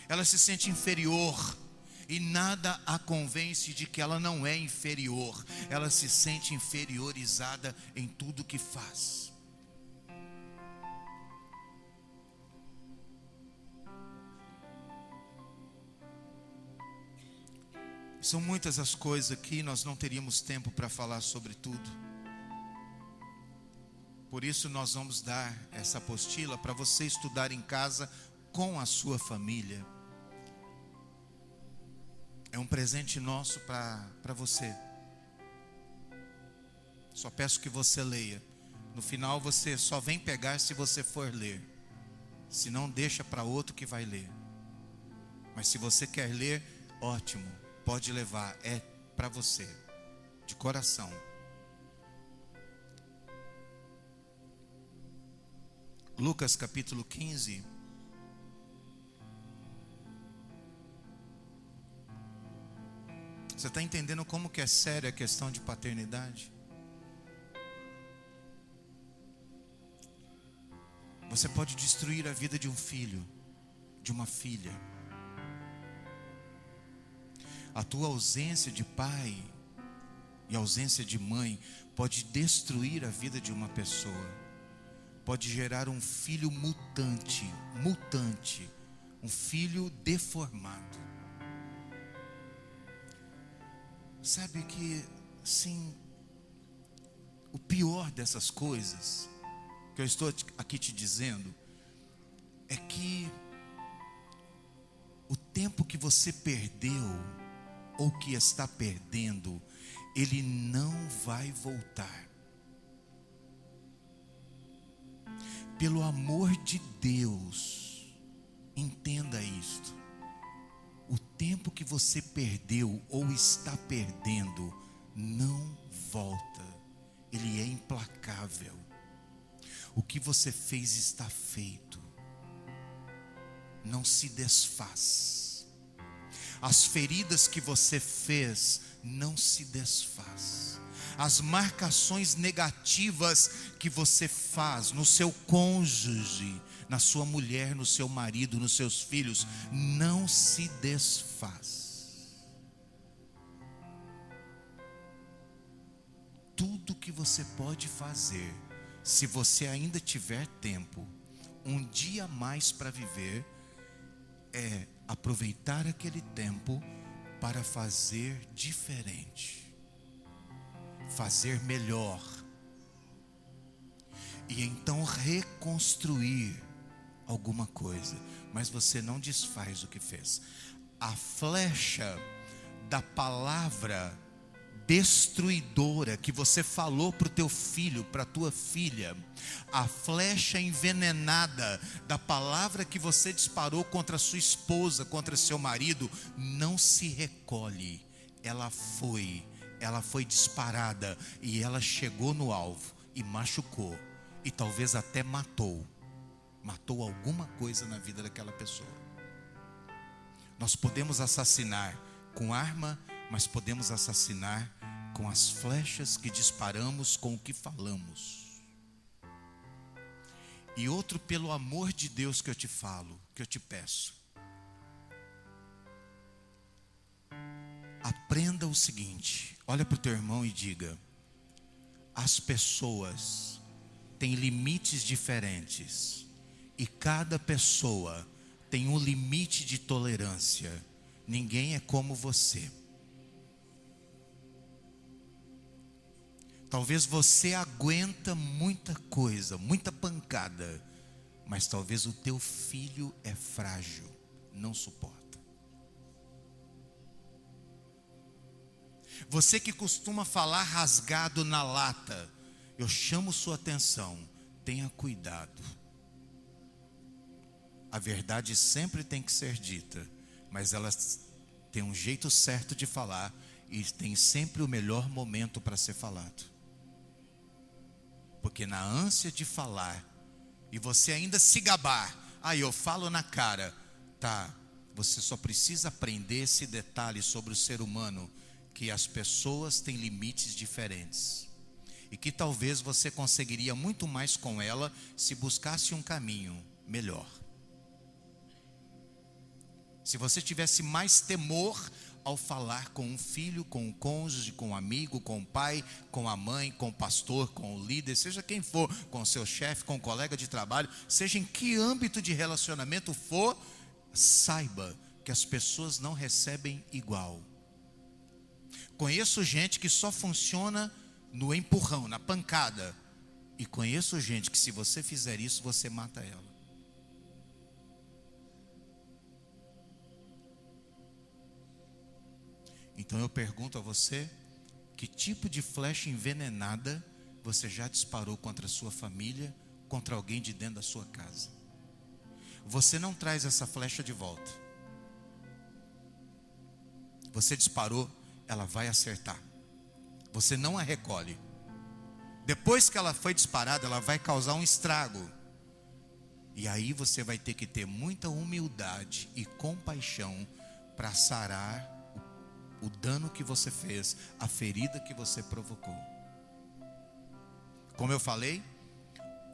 ela se sente inferior. E nada a convence de que ela não é inferior. Ela se sente inferiorizada em tudo que faz. São muitas as coisas aqui, nós não teríamos tempo para falar sobre tudo. Por isso nós vamos dar essa apostila para você estudar em casa com a sua família. É um presente nosso para você. Só peço que você leia. No final você só vem pegar se você for ler. Se não, deixa para outro que vai ler. Mas se você quer ler, ótimo. Pode levar, é para você, de coração. Lucas capítulo 15. Você está entendendo como que é séria a questão de paternidade? Você pode destruir a vida de um filho, de uma filha. A tua ausência de pai e ausência de mãe pode destruir a vida de uma pessoa. Pode gerar um filho mutante, um filho deformado. Sabe que, sim, o pior dessas coisas que eu estou aqui te dizendo é que o tempo que você perdeu ou que está perdendo, ele não vai voltar. Pelo amor de Deus, entenda isto. O tempo que você perdeu ou está perdendo não volta. Ele é implacável. O que você fez está feito. Não se desfaz. As feridas que você fez não se desfaz. As marcações negativas que você faz no seu cônjuge, na sua mulher, no seu marido, nos seus filhos, não se desfaz. Tudo que você pode fazer, se você ainda tiver tempo, um dia a mais para viver, é aproveitar aquele tempo para fazer diferente, fazer melhor, e então reconstruir alguma coisa, mas você não desfaz o que fez. A flecha da palavra destruidora que você falou para o teu filho, para a tua filha, a flecha envenenada da palavra que você disparou contra a sua esposa, contra seu marido, não se recolhe. Ela foi disparada e ela chegou no alvo e machucou e talvez até matou alguma coisa na vida daquela pessoa. Nós podemos assassinar com arma, mas podemos assassinar com as flechas que disparamos, com o que falamos. E outro, pelo amor de Deus, que eu te falo, que eu te peço: aprenda o seguinte, olha para o teu irmão e diga: as pessoas têm limites diferentes, e cada pessoa tem um limite de tolerância. Ninguém é como você. Talvez você aguenta muita coisa, muita pancada, mas talvez o teu filho é frágil, não suporta. Você que costuma falar rasgado na lata, eu chamo sua atenção, tenha cuidado. A verdade sempre tem que ser dita, mas ela tem um jeito certo de falar e tem sempre o melhor momento para ser falado. Porque na ânsia de falar, e você ainda se gabar, eu falo na cara, tá, você só precisa aprender esse detalhe sobre o ser humano, que as pessoas têm limites diferentes, e que talvez você conseguiria muito mais com ela, se buscasse um caminho melhor. Se você tivesse mais temor ao falar com um filho, com um cônjuge, com um amigo, com o pai, com a mãe, com o pastor, com o líder, seja quem for, com o seu chefe, com o colega de trabalho, seja em que âmbito de relacionamento for, saiba que as pessoas não recebem igual. Conheço gente que só funciona no empurrão, na pancada, e conheço gente que, se você fizer isso, você mata ela. Então eu pergunto a você: que tipo de flecha envenenada você já disparou contra a sua família, contra alguém de dentro da sua casa? Você não traz essa flecha de volta. Você disparou, ela vai acertar. Você não a recolhe. Depois que ela foi disparada, ela vai causar um estrago. E aí você vai ter que ter muita humildade e compaixão para sarar o dano que você fez, a ferida que você provocou. Como eu falei,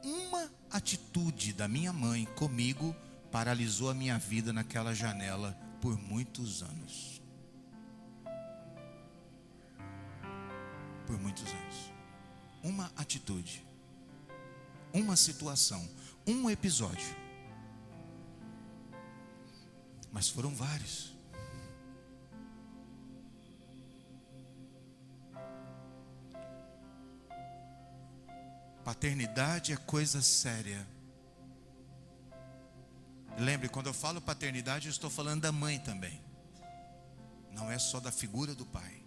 uma atitude da minha mãe comigo paralisou a minha vida naquela janela por muitos anos. Por muitos anos. Uma atitude, uma situação, um episódio. Mas foram vários. Paternidade é coisa séria. Lembre, quando eu falo paternidade, eu estou falando da mãe também. Não é só da figura do pai.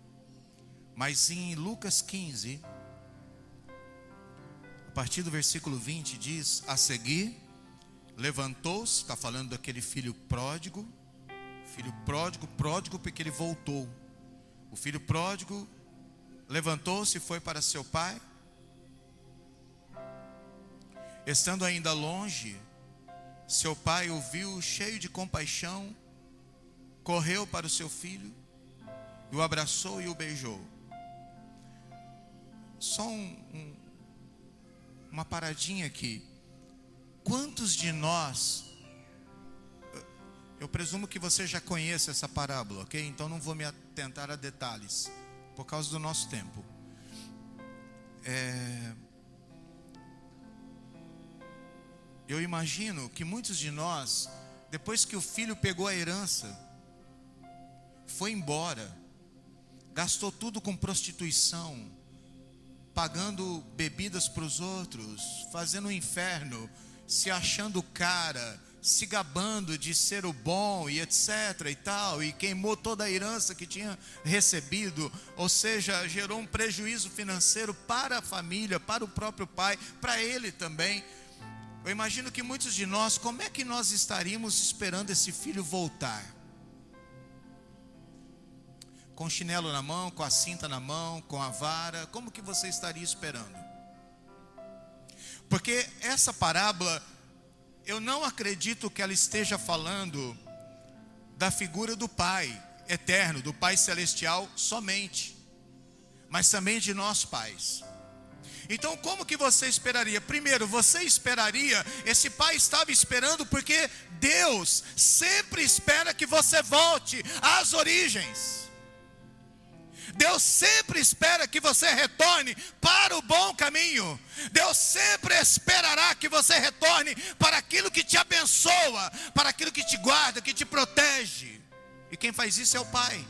Mas em Lucas 15, a partir do versículo 20, diz: a seguir, levantou-se, está falando daquele filho pródigo porque ele voltou. O filho pródigo levantou-se e foi para seu pai. Estando ainda longe, seu pai o viu cheio de compaixão, correu para o seu filho, o abraçou e o beijou. Só uma paradinha aqui. Quantos de nós, eu presumo que você já conhece essa parábola, ok? Então não vou me atentar a detalhes, por causa do nosso tempo. Eu imagino que muitos de nós, depois que o filho pegou a herança, foi embora, gastou tudo com prostituição, pagando bebidas para os outros, fazendo um inferno, se achando cara, se gabando de ser o bom e etc e tal, e queimou toda a herança que tinha recebido, ou seja, gerou um prejuízo financeiro para a família, para o próprio pai, para ele também. Eu imagino que muitos de nós, como é que nós estaríamos esperando esse filho voltar? Com o chinelo na mão, com a cinta na mão, com a vara, como que você estaria esperando? Porque essa parábola, eu não acredito que ela esteja falando da figura do Pai eterno, do Pai celestial somente, mas também de nós pais. Então como que você esperaria? Primeiro, você esperaria, esse pai estava esperando porque Deus sempre espera que você volte às origens. Deus sempre espera que você retorne para o bom caminho. Deus sempre esperará que você retorne para aquilo que te abençoa, para aquilo que te guarda, que te protege. E quem faz isso é o Pai.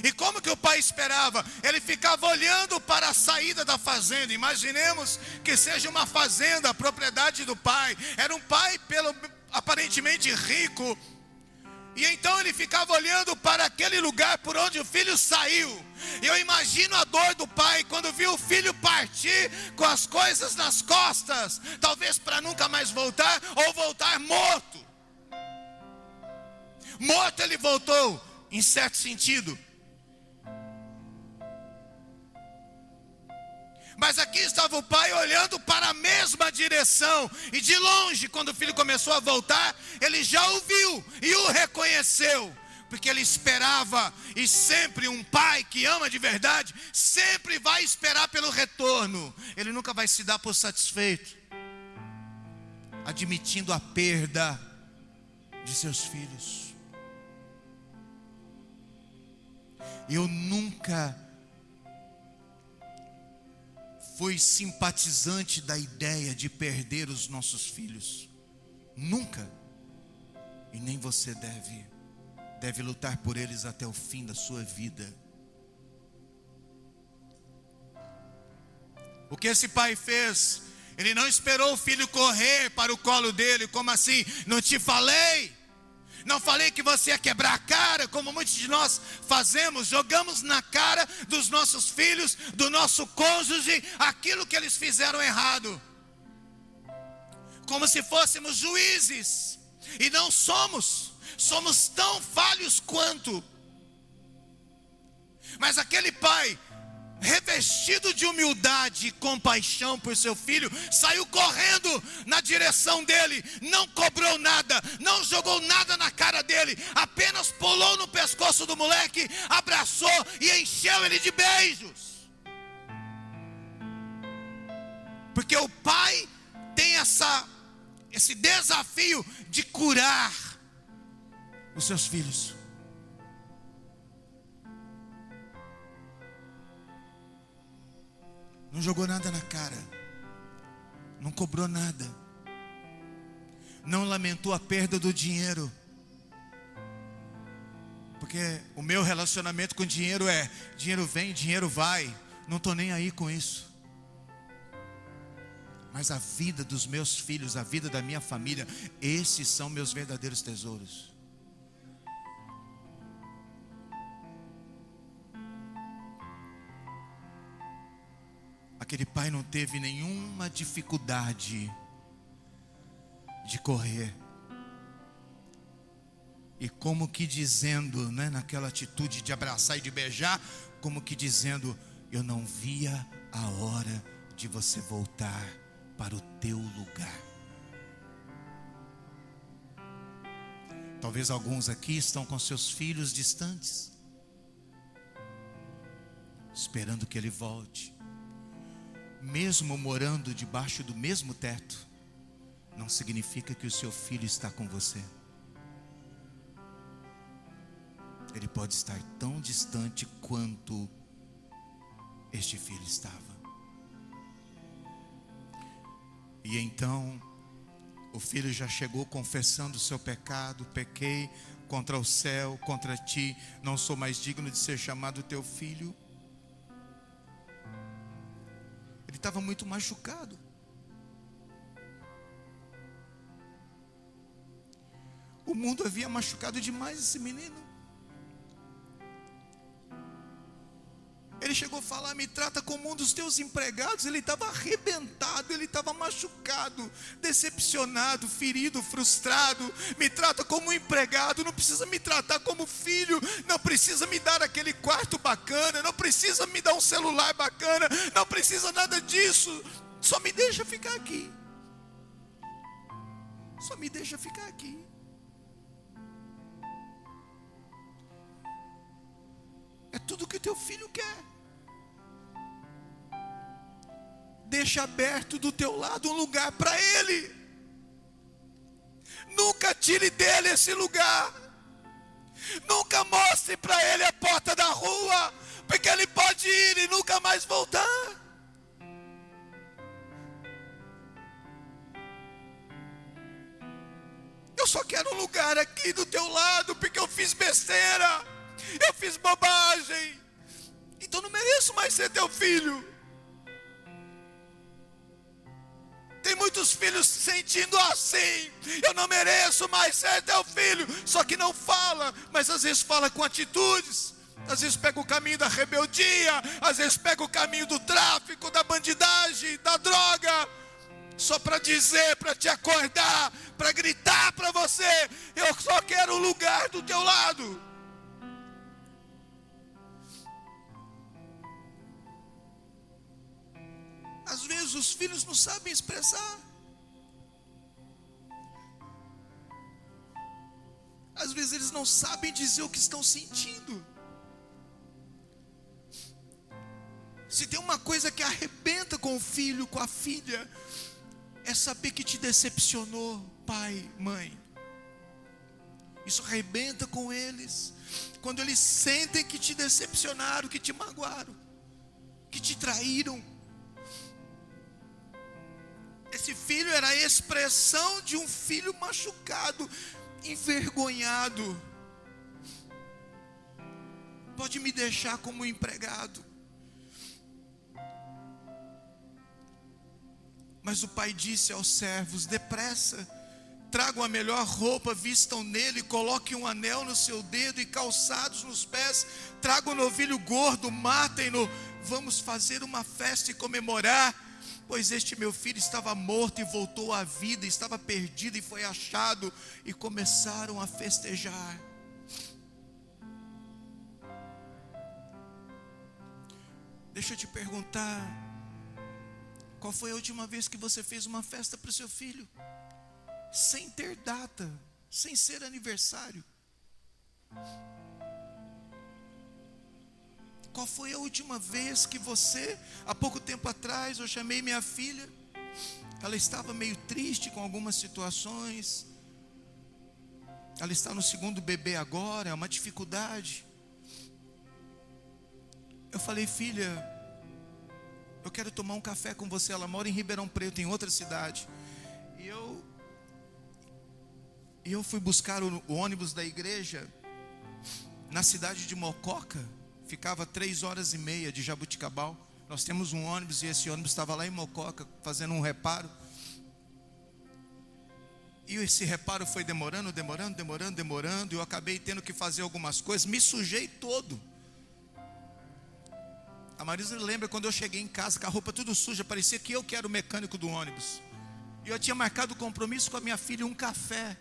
E como que o pai esperava? Ele ficava olhando para a saída da fazenda. Imaginemos que seja uma fazenda, a propriedade do pai. Era um pai aparentemente rico. E então ele ficava olhando para aquele lugar por onde o filho saiu. E eu imagino a dor do pai quando viu o filho partir com as coisas nas costas, talvez para nunca mais voltar, ou voltar morto. Morto ele voltou, em certo sentido. Mas aqui estava o pai olhando para a mesma direção. E de longe, quando o filho começou a voltar, ele já o viu e o reconheceu. Porque ele esperava, e sempre um pai que ama de verdade, sempre vai esperar pelo retorno. Ele nunca vai se dar por satisfeito, admitindo a perda de seus filhos. Eu nunca fui simpatizante da ideia de perder os nossos filhos. Nunca. E nem você deve lutar por eles até o fim da sua vida. O que esse pai fez? Ele não esperou o filho correr para o colo dele. Como assim? Não te falei? Não falei que você ia quebrar a cara, como muitos de nós fazemos, jogamos na cara dos nossos filhos, do nosso cônjuge, aquilo que eles fizeram errado. Como se fôssemos juízes, e não somos tão falhos quanto. Mas aquele pai, revestido de humildade e compaixão por seu filho, saiu correndo na direção dele, não cobrou nada, não jogou nada na cara dele, apenas pulou no pescoço do moleque, abraçou e encheu ele de beijos. Porque o pai tem esse desafio de curar os seus filhos. Não jogou nada na cara, não cobrou nada, não lamentou a perda do dinheiro, porque o meu relacionamento com dinheiro é: dinheiro vem, dinheiro vai, não estou nem aí com isso. Mas a vida dos meus filhos, a vida da minha família, esses são meus verdadeiros tesouros. Aquele pai não teve nenhuma dificuldade de correr. E como que dizendo, né, naquela atitude de abraçar e de beijar, como que dizendo: eu não via a hora de você voltar para o teu lugar. Talvez alguns aqui estão com seus filhos distantes, esperando que ele volte. Mesmo morando debaixo do mesmo teto, não significa que o seu filho está com você. Ele pode estar tão distante quanto este filho estava. E então o filho já chegou confessando o seu pecado: pequei contra o céu, contra ti, não sou mais digno de ser chamado teu filho. Ele estava muito machucado. mundo havia machucado demais esse menino. Ele chegou a falar: me trata como um dos teus empregados. Ele estava arrebentado, ele estava machucado, decepcionado, ferido, frustrado. Me trata como um empregado, não precisa me tratar como filho, não precisa me dar aquele quarto bacana, não precisa me dar um celular bacana, não precisa nada disso, só me deixa ficar aqui. Só me deixa ficar aqui. É tudo que o teu filho quer. Deixa aberto do teu lado um lugar para ele. Nunca tire dele esse lugar. Nunca mostre para ele a porta da rua, porque ele pode ir e nunca mais voltar. Eu só quero um lugar aqui do teu lado, porque eu fiz besteira, eu fiz bobagem, então não mereço mais ser teu filho. Tem muitos filhos se sentindo assim: eu não mereço mais ser teu filho. Só que não fala, mas às vezes fala com atitudes. Às vezes pega o caminho da rebeldia, às vezes pega o caminho do tráfico, da bandidagem, da droga, só para dizer, para te acordar, para gritar para você: eu só quero o lugar do teu lado. Às vezes os filhos não sabem expressar. Às vezes eles não sabem dizer o que estão sentindo. Se tem uma coisa que arrebenta com o filho, com a filha, é saber que te decepcionou, pai, mãe. Isso arrebenta com eles. Quando eles sentem que te decepcionaram, que te magoaram, que te traíram. Esse filho era a expressão de um filho machucado, envergonhado. Pode me deixar como empregado. Mas o pai disse aos servos: depressa, tragam a melhor roupa, vistam nele, coloquem um anel no seu dedo e calçados nos pés, tragam um novilho gordo, matem-no, vamos fazer uma festa e comemorar. Pois este meu filho estava morto e voltou à vida, estava perdido e foi achado. E começaram a festejar. Deixa eu te perguntar: qual foi a última vez que você fez uma festa para o seu filho? Sem ter data, sem ser aniversário. Qual foi a última vez que você, há pouco tempo atrás, eu chamei minha filha, ela estava meio triste com algumas situações, ela está no segundo bebê agora, é uma dificuldade. Eu falei: filha, eu quero tomar um café com você. Ela mora em Ribeirão Preto, em outra cidade. E eu fui buscar o ônibus da igreja na cidade de Mococa. Ficava 3h30 de Jabuticabal. Nós temos um ônibus e esse ônibus estava lá em Mococa fazendo um reparo. E esse reparo foi demorando. E eu acabei tendo que fazer algumas coisas. Me sujei todo. A Marisa lembra quando eu cheguei em casa com a roupa tudo suja. Parecia que eu que era o mecânico do ônibus. E eu tinha marcado compromisso com a minha filha, um café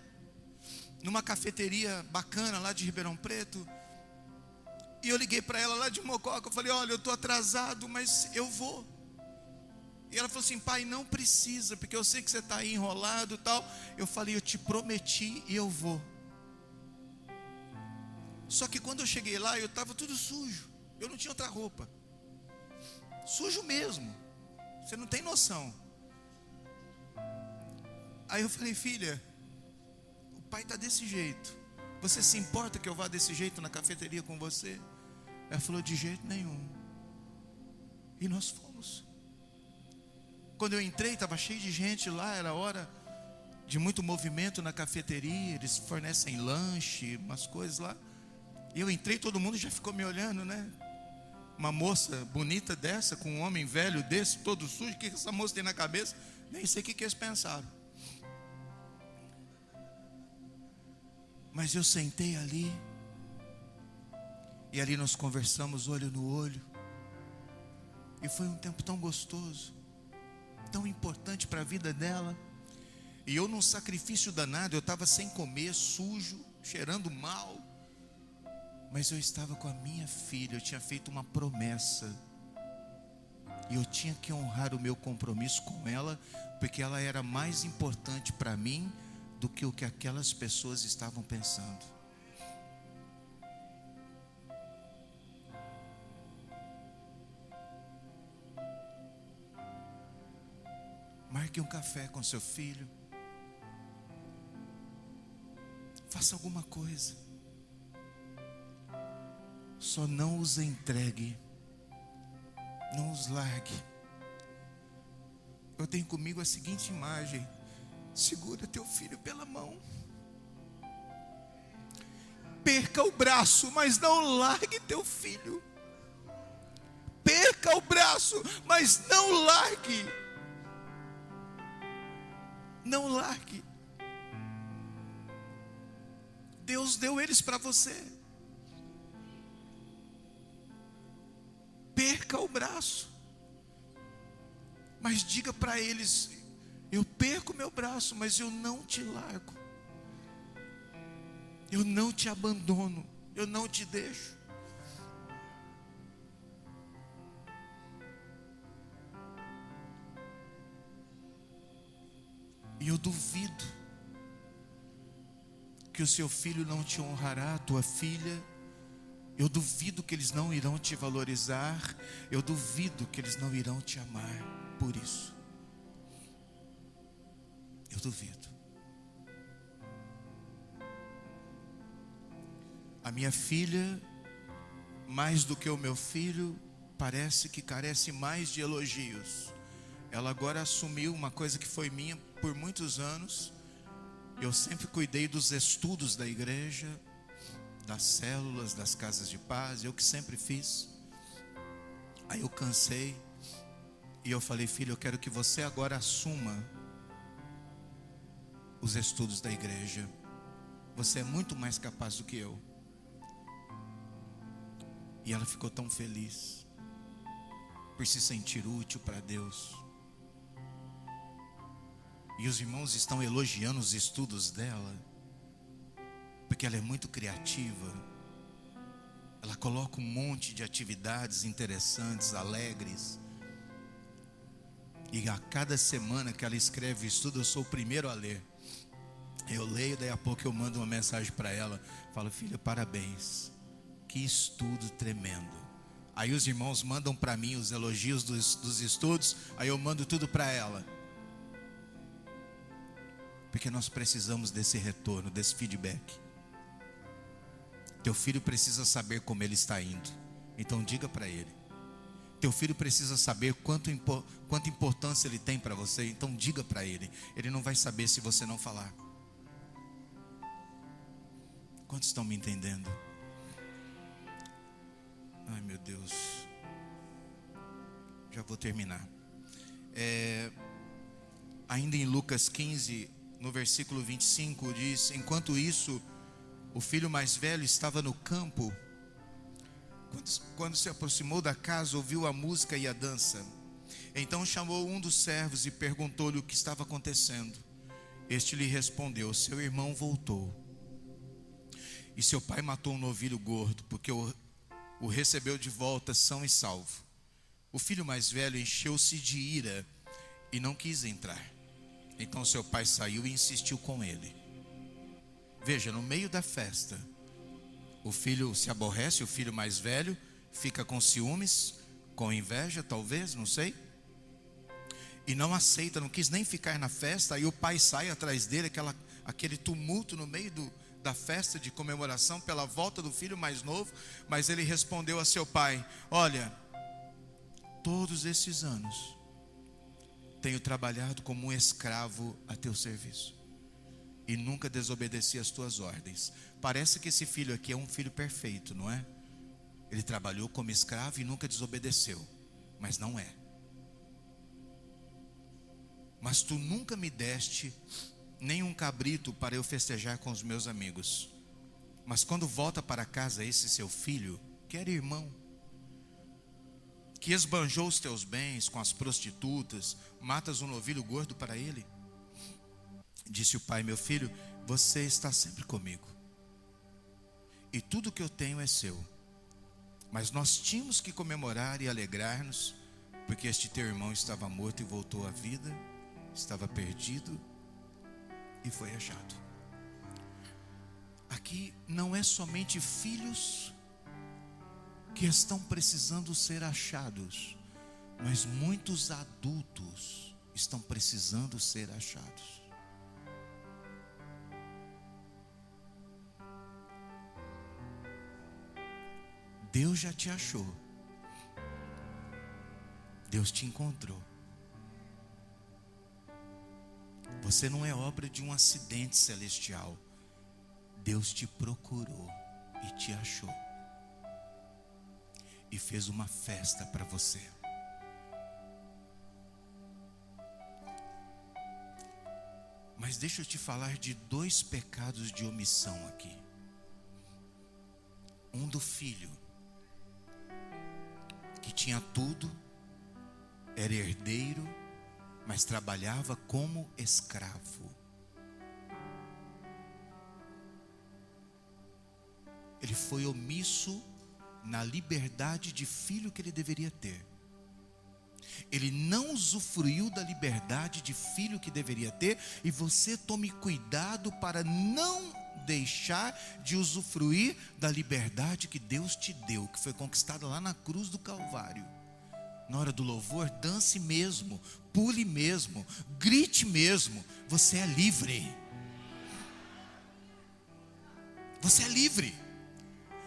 numa cafeteria bacana lá de Ribeirão Preto. E eu liguei para ela lá de Mococa, eu falei: olha, eu estou atrasado, mas eu vou. E ela falou assim: pai, não precisa, porque eu sei que você está aí enrolado e tal. Eu falei: eu te prometi e eu vou. Só que quando eu cheguei lá, eu estava tudo sujo. Eu não tinha outra roupa. Sujo mesmo. Você não tem noção. Aí eu falei: filha, o pai está desse jeito. Você se importa que eu vá desse jeito na cafeteria com você? Ela falou: de jeito nenhum. E nós fomos. Quando eu entrei, estava cheio de gente lá. Era hora de muito movimento na cafeteria. Eles fornecem lanche, umas coisas lá. E eu entrei, todo mundo já ficou me olhando, né? Uma moça bonita dessa, com um homem velho desse, todo sujo. O que essa moça tem na cabeça? Nem sei o que eles pensaram. Mas eu sentei ali, e ali nós conversamos olho no olho, e foi um tempo tão gostoso, tão importante para a vida dela. E eu num sacrifício danado, eu estava sem comer, sujo, cheirando mal, mas eu estava com a minha filha. Eu tinha feito uma promessa, e eu tinha que honrar o meu compromisso com ela, porque ela era mais importante para mim do que o que aquelas pessoas estavam pensando. Marque um café com seu filho. Faça alguma coisa. Só não os entregue. Não os largue. Eu tenho comigo a seguinte imagem: segura teu filho pela mão. Perca o braço, mas não largue teu filho. Perca o braço, mas não largue. Não largue. Deus deu eles para você. Perca o braço, mas diga para eles: eu perco meu braço, mas eu não te largo. Eu não te abandono. Eu não te deixo. E eu duvido que o seu filho não te honrará, a tua filha. Eu duvido que eles não irão te valorizar. Eu duvido que eles não irão te amar por isso. Eu duvido. A minha filha, mais do que o meu filho, parece que carece mais de elogios. Ela agora assumiu uma coisa que foi minha por muitos anos. Eu sempre cuidei dos estudos da igreja, das células, das casas de paz. Eu que sempre fiz. Aí eu cansei e eu falei: filho, eu quero que você agora assuma os estudos da igreja. Você é muito mais capaz do que eu. E ela ficou tão feliz por se sentir útil para Deus. E os irmãos estão elogiando os estudos dela, porque ela é muito criativa. Ela coloca um monte de atividades interessantes, alegres. E a cada semana que ela escreve o estudo, eu sou o primeiro a ler. Eu leio, daí a pouco eu mando uma mensagem para ela. Falo: filha, parabéns. Que estudo tremendo. Aí os irmãos mandam para mim os elogios dos estudos. Aí eu mando tudo para ela. Porque nós precisamos desse retorno, desse feedback. Teu filho precisa saber como ele está indo. Então diga para ele. Teu filho precisa saber quanta importância ele tem para você. Então diga para ele. Ele não vai saber se você não falar. Quantos estão me entendendo? Ai, meu Deus. Já vou terminar. Ainda em Lucas 15, no versículo 25, diz: enquanto isso, o filho mais velho estava no campo. Quando se aproximou da casa, ouviu a música e a dança. Então chamou um dos servos e perguntou-lhe o que estava acontecendo. Este lhe respondeu: seu irmão voltou, e seu pai matou um novilho gordo, porque o recebeu de volta são e salvo. O filho mais velho encheu-se de ira e não quis entrar. Então seu pai saiu e insistiu com ele. Veja, no meio da festa, o filho se aborrece, o filho mais velho fica com ciúmes, com inveja talvez, não sei, e não aceita, não quis nem ficar na festa. Aí o pai sai atrás dele, aquele tumulto no meio da festa de comemoração pela volta do filho mais novo. Mas ele respondeu a seu pai: olha, todos esses anos tenho trabalhado como um escravo a teu serviço e nunca desobedeci às tuas ordens. Parece que esse filho aqui é um filho perfeito, não é? Ele trabalhou como escravo e nunca desobedeceu, mas não é. Mas tu nunca me deste nem um cabrito para eu festejar com os meus amigos. Mas quando volta para casa esse seu filho, que era irmão, que esbanjou os teus bens com as prostitutas, matas um novilho gordo para ele. Disse o pai: meu filho, você está sempre comigo, e tudo que eu tenho é seu. Mas nós tínhamos que comemorar e alegrar-nos, porque este teu irmão estava morto e voltou à vida, estava perdido e foi achado. Aqui não é somente filhos que estão precisando ser achados, mas muitos adultos estão precisando ser achados. Deus já te achou. Deus te encontrou. Você não é obra de um acidente celestial. Deus te procurou e te achou. E fez uma festa para você. Mas deixa eu te falar de 2 pecados de omissão aqui. Um do filho, que tinha tudo, era herdeiro, mas trabalhava como escravo. Ele foi omisso na liberdade de filho que ele deveria ter. Ele não usufruiu da liberdade de filho que deveria ter. E você tome cuidado para não deixar de usufruir da liberdade que Deus te deu, que foi conquistada lá na cruz do Calvário. Na hora do louvor, dance mesmo, pule mesmo, grite mesmo. Você é livre. Você é livre.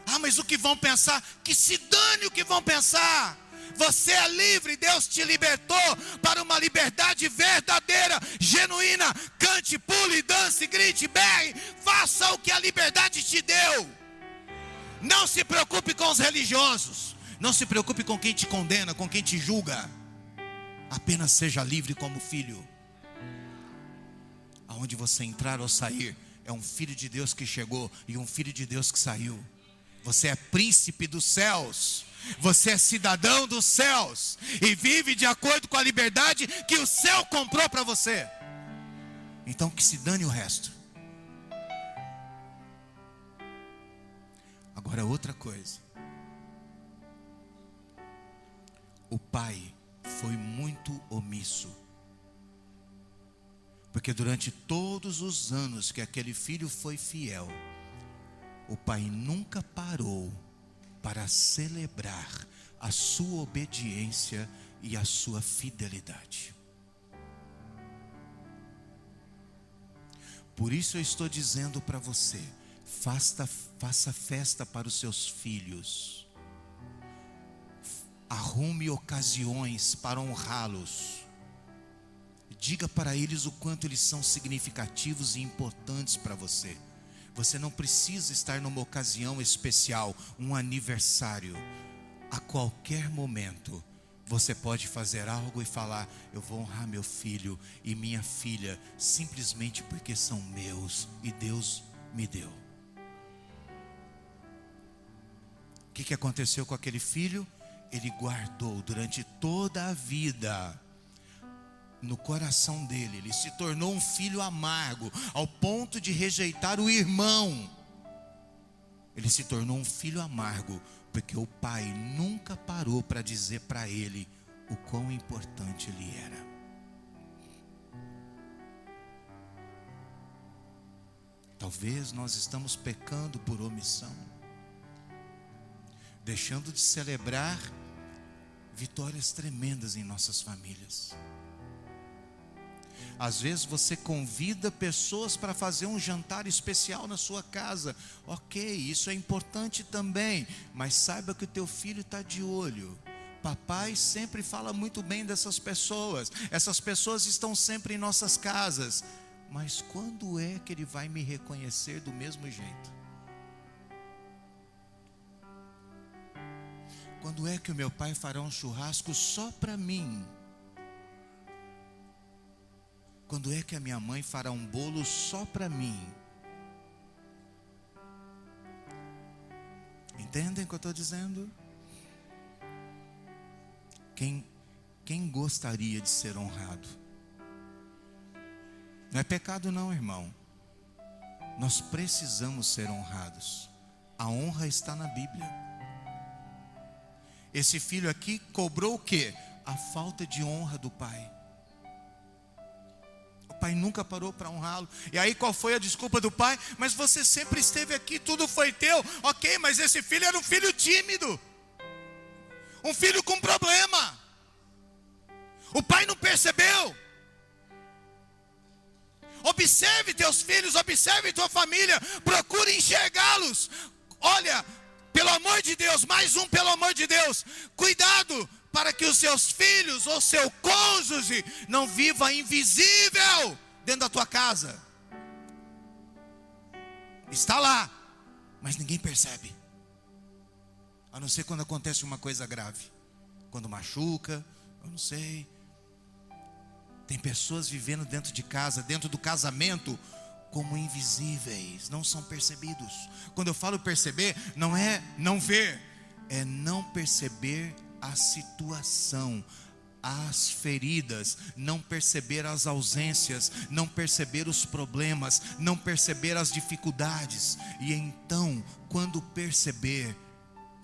Ah, mas o que vão pensar? Que se dane o que vão pensar. Você é livre, Deus te libertou para uma liberdade verdadeira, genuína. Cante, pule, dance, grite, berre, faça o que a liberdade te deu. Não se preocupe com os religiosos, não se preocupe com quem te condena, com quem te julga. Apenas seja livre como filho. Aonde você entrar ou sair, é um filho de Deus que chegou e um filho de Deus que saiu. Você é príncipe dos céus. Você é cidadão dos céus e vive de acordo com a liberdade que o céu comprou para você. Então que se dane o resto. Agora outra coisa. O pai foi muito omisso, porque durante todos os anos que aquele filho foi fiel, o pai nunca parou para celebrar a sua obediência e a sua fidelidade. Por isso eu estou dizendo para você: faça festa para os seus filhos. Arrume ocasiões para honrá-los. Diga para eles o quanto eles são significativos e importantes para você. Você não precisa estar numa ocasião especial, um aniversário. A qualquer momento, você pode fazer algo e falar: eu vou honrar meu filho e minha filha, simplesmente porque são meus e Deus me deu. O que aconteceu com aquele filho? Ele guardou durante toda a vida no coração dele. Ele se tornou um filho amargo, ao ponto de rejeitar o irmão. Ele se tornou um filho amargo, porque o pai nunca parou para dizer para ele o quão importante ele era. Talvez nós estamos pecando por omissão, deixando de celebrar vitórias tremendas em nossas famílias. Às vezes você convida pessoas para fazer um jantar especial na sua casa. Ok, isso é importante também, mas saiba que o teu filho está de olho. Papai sempre fala muito bem dessas pessoas. Essas pessoas estão sempre em nossas casas. Mas quando é que ele vai me reconhecer do mesmo jeito? Quando é que o meu pai fará um churrasco só para mim? Quando é que a minha mãe fará um bolo só para mim? Entendem o que eu estou dizendo? Quem gostaria de ser honrado? Não é pecado não, irmão. Nós precisamos ser honrados. A honra está na Bíblia. Esse filho aqui cobrou o quê? A falta de honra do pai. O pai nunca parou para honrá-lo. E aí qual foi a desculpa do pai? Mas você sempre esteve aqui, tudo foi teu. Ok, mas esse filho era um filho tímido. Um filho com problema. O pai não percebeu. Observe teus filhos, observe tua família. Procure enxergá-los. Olha, pelo amor de Deus, mais um pelo amor de Deus. Cuidado para que os seus filhos ou seu cônjuge não viva invisível dentro da tua casa. Está lá, mas ninguém percebe. A não ser quando acontece uma coisa grave. Quando machuca, eu não sei. Tem pessoas vivendo dentro de casa, dentro do casamento, como invisíveis, não são percebidos. Quando eu falo perceber, não é não ver, é não perceber a situação, as feridas, não perceber as ausências, não perceber os problemas, não perceber as dificuldades. E então, quando perceber,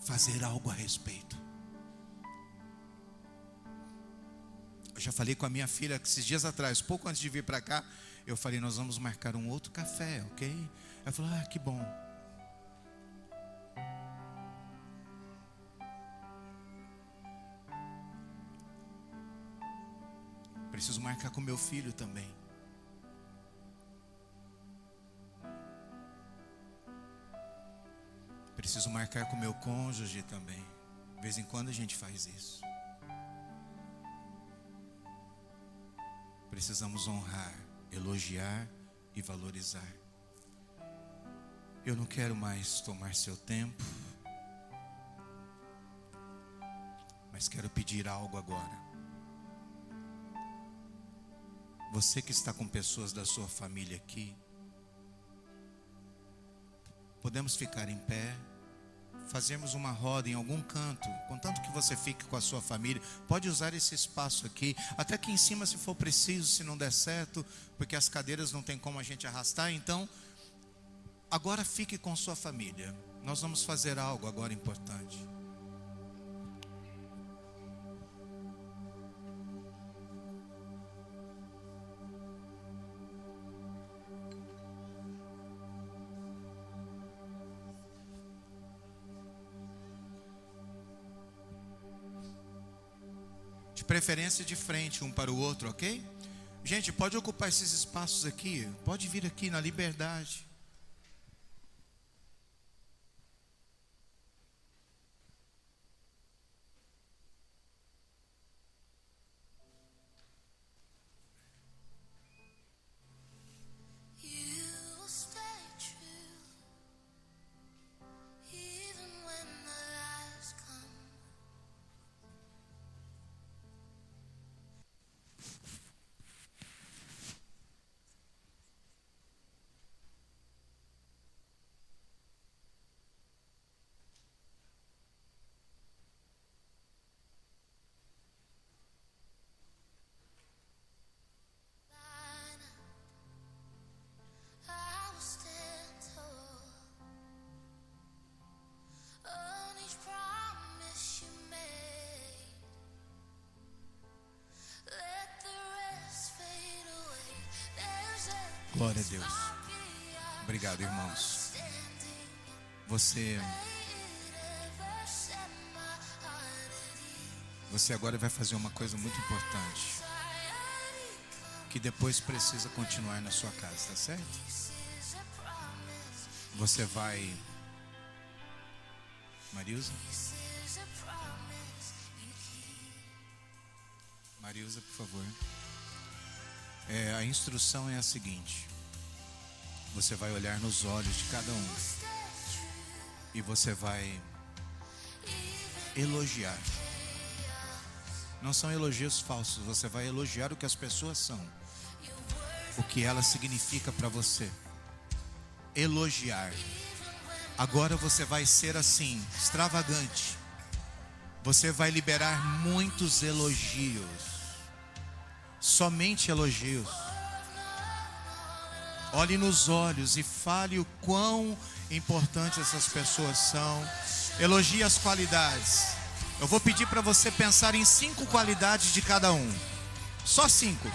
fazer algo a respeito. Eu já falei com a minha filha esses dias atrás, pouco antes de vir para cá, eu falei, nós vamos marcar um outro café, ok? Ela falou, que bom. Preciso marcar com meu filho também. Preciso marcar com meu cônjuge também. De vez em quando a gente faz isso. Precisamos honrar, elogiar e valorizar. Eu não quero mais tomar seu tempo, mas quero pedir algo agora. Você que está com pessoas da sua família aqui, podemos ficar em pé, fazermos uma roda em algum canto, contanto que você fique com a sua família. Pode usar esse espaço aqui, até aqui em cima se for preciso, se não der certo, porque as cadeiras não tem como a gente arrastar. Então, agora fique com sua família. Nós vamos fazer algo agora importante. De preferência de frente um para o outro, ok? Gente, pode ocupar esses espaços aqui. Pode vir aqui na liberdade. Glória a Deus. Obrigado, irmãos. Você agora vai fazer uma coisa muito importante, que depois precisa continuar na sua casa, tá certo? Você vai... Marilza, por favor. A instrução é a seguinte: você vai olhar nos olhos de cada um e você vai elogiar. Não são elogios falsos, você vai elogiar o que as pessoas são, o que ela significa para você. Elogiar. Agora você vai ser assim, extravagante. Você vai liberar muitos elogios. Somente elogios. Olhe nos olhos e fale o quão importantes essas pessoas são. Elogie as qualidades. Eu vou pedir para você pensar em 5 qualidades de cada um. Só 5.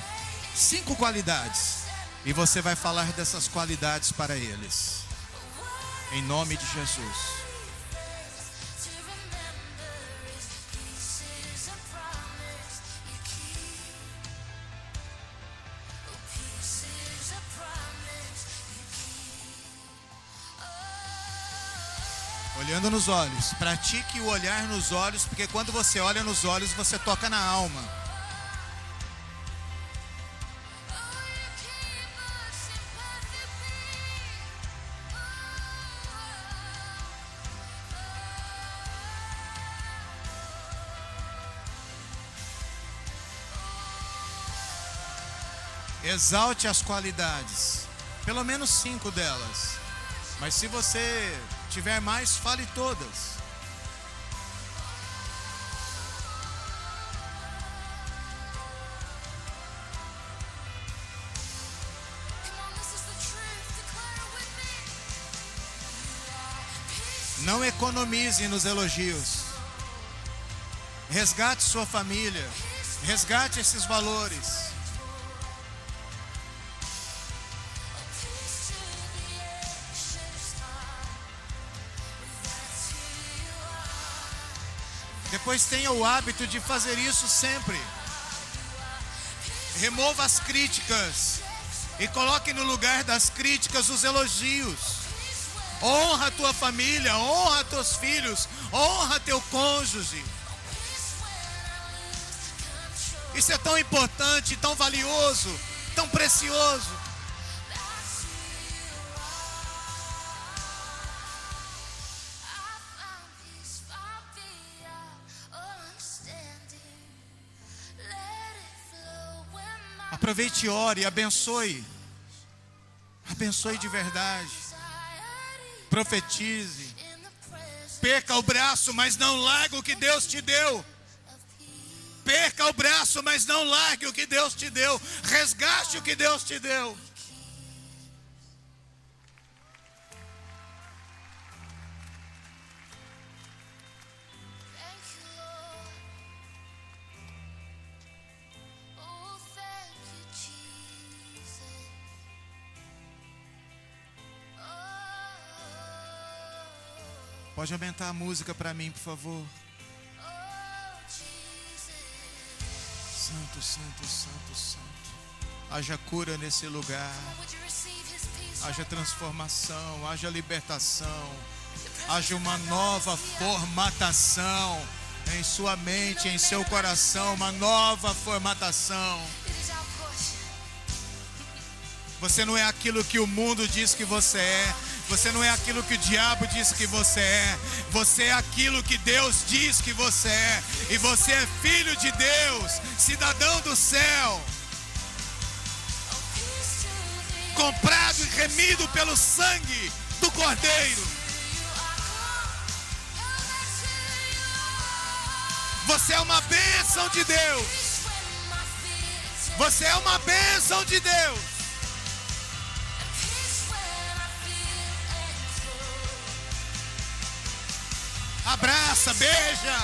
5 qualidades. E você vai falar dessas qualidades para eles. Em nome de Jesus. Olhando nos olhos. Pratique o olhar nos olhos, porque quando você olha nos olhos, você toca na alma. Exalte as qualidades. Pelo menos 5 delas. Mas se você tiver mais, fale todas. Não economize nos elogios. Resgate sua família. Resgate esses valores. Depois tenha o hábito de fazer isso sempre. Remova as críticas e coloque no lugar das críticas os elogios. Honra a tua família, honra teus filhos, honra teu cônjuge. Isso é tão importante, tão valioso, tão precioso. Aproveite e ore, abençoe. Abençoe de verdade. Profetize. Perca o braço, mas não largue o que Deus te deu. Perca o braço, mas não largue o que Deus te deu. Resgate o que Deus te deu. Pode aumentar a música para mim, por favor. Santo, santo, santo, santo. Haja cura nesse lugar. Haja transformação, haja libertação. Haja uma nova formatação em sua mente, em seu coração. Uma nova formatação. Você não é aquilo que o mundo diz que você é. Você não é aquilo que o diabo diz que você é. Você é aquilo que Deus diz que você é. E você é filho de Deus, cidadão do céu, comprado e remido pelo sangue do Cordeiro. Você é uma bênção de Deus. Você é uma bênção de Deus. Abraça, beija,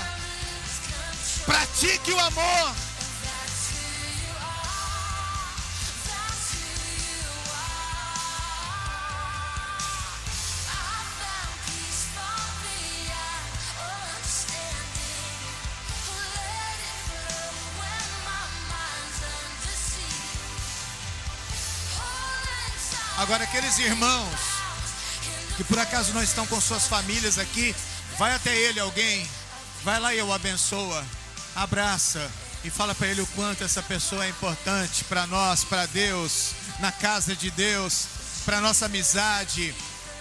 pratique o amor. Agora aqueles irmãos que por acaso não estão com suas famílias aqui, vai até ele alguém, vai lá e o abençoa, abraça e fala para ele o quanto essa pessoa é importante para nós, para Deus, na casa de Deus, para nossa amizade.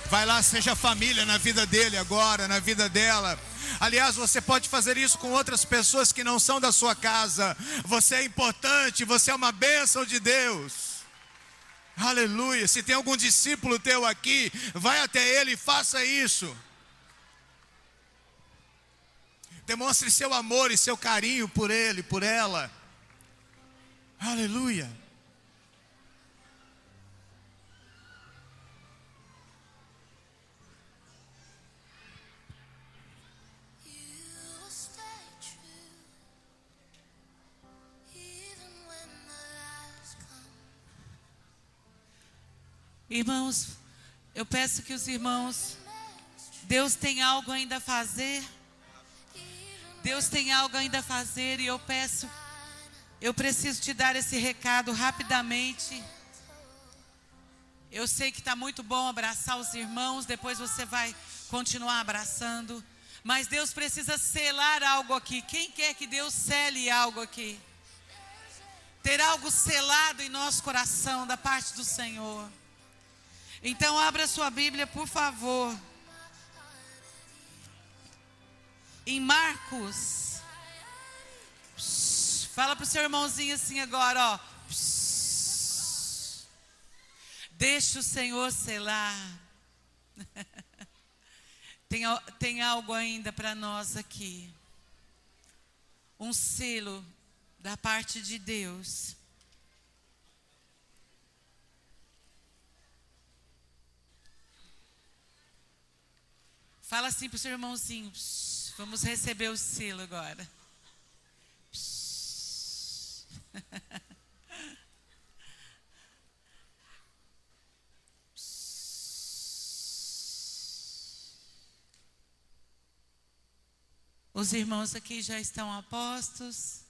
Vai lá, seja família na vida dele agora, na vida dela. Aliás, você pode fazer isso com outras pessoas que não são da sua casa. Você é importante, você é uma bênção de Deus. Aleluia. Se tem algum discípulo teu aqui, vai até ele e faça isso. Demonstre seu amor e seu carinho por ele, por ela. Aleluia. Irmãos, eu peço que os irmãos, Deus tem algo ainda a fazer. Deus tem algo ainda a fazer e eu preciso te dar esse recado rapidamente. Eu sei que está muito bom abraçar os irmãos, depois você vai continuar abraçando. Mas Deus precisa selar algo aqui. Quem quer que Deus sele algo aqui? Ter algo selado em nosso coração da parte do Senhor. Então abra sua Bíblia, por favor. Em Marcos. Fala para o seu irmãozinho assim agora, ó. Deixa o Senhor selar. Tem algo ainda para nós aqui. Um selo da parte de Deus. Fala assim para o seu irmãozinho. Vamos receber o selo agora. Os irmãos aqui já estão a postos.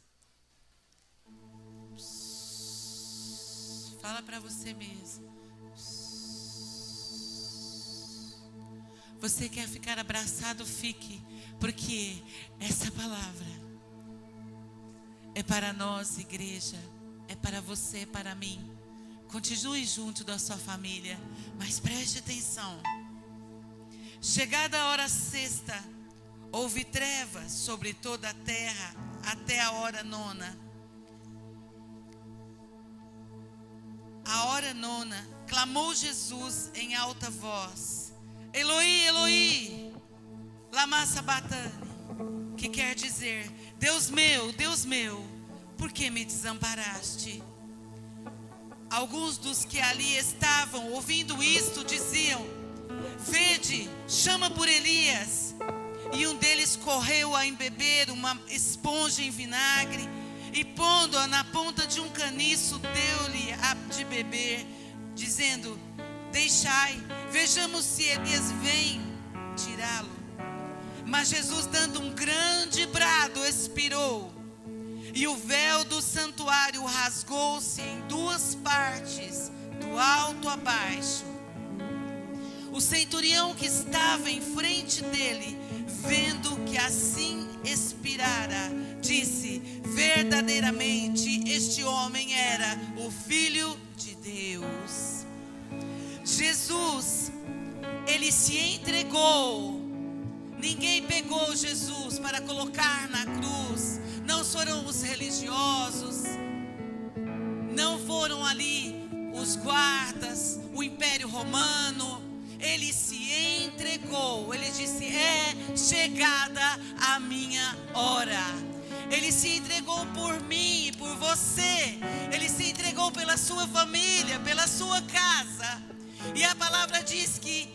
Fala para você mesmo. Você quer ficar abraçado, fique, porque essa palavra é para nós, igreja, é para você, é para mim. Continue junto da sua família, mas preste atenção. Chegada a hora sexta, houve trevas sobre toda a terra até a hora nona. A hora nona, clamou Jesus em alta voz: Eloi, Eloi, lama sabachthani, que quer dizer: Deus meu, por que me desamparaste? Alguns dos que ali estavam, ouvindo isto, diziam: Vede, chama por Elias. E um deles correu a embeber uma esponja em vinagre, e pondo-a na ponta de um caniço, deu-lhe de beber, dizendo: Deixai, vejamos se Elias vem tirá-lo. Mas Jesus, dando um grande brado, expirou, e o véu do santuário rasgou-se em duas partes, do alto a baixo. O centurião que estava em frente dele, vendo que assim expirara, disse: verdadeiramente este homem era o Filho de Deus. Jesus, ele se entregou. Ninguém pegou Jesus para colocar na cruz. Não foram os religiosos, não foram ali os guardas, o Império Romano. Ele se entregou. Ele disse: é chegada a minha hora. Ele se entregou por mim e por você. Ele se entregou pela sua família, pela sua casa. E a palavra diz que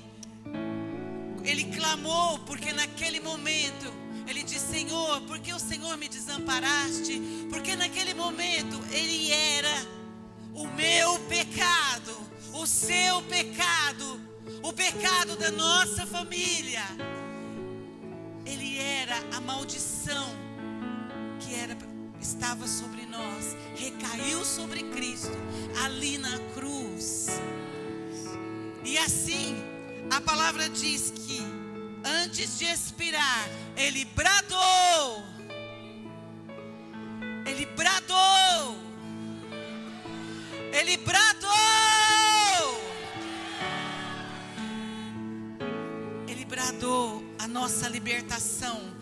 ele clamou, porque naquele momento ele disse: Senhor, por que o Senhor me desamparaste? Porque naquele momento ele era o meu pecado, o seu pecado, o pecado da nossa família. Ele era a maldição que estava sobre nós, recaiu sobre Cristo ali na cruz. E assim a palavra diz que antes de expirar, ele bradou. Ele bradou. Ele bradou. Ele bradou a nossa libertação.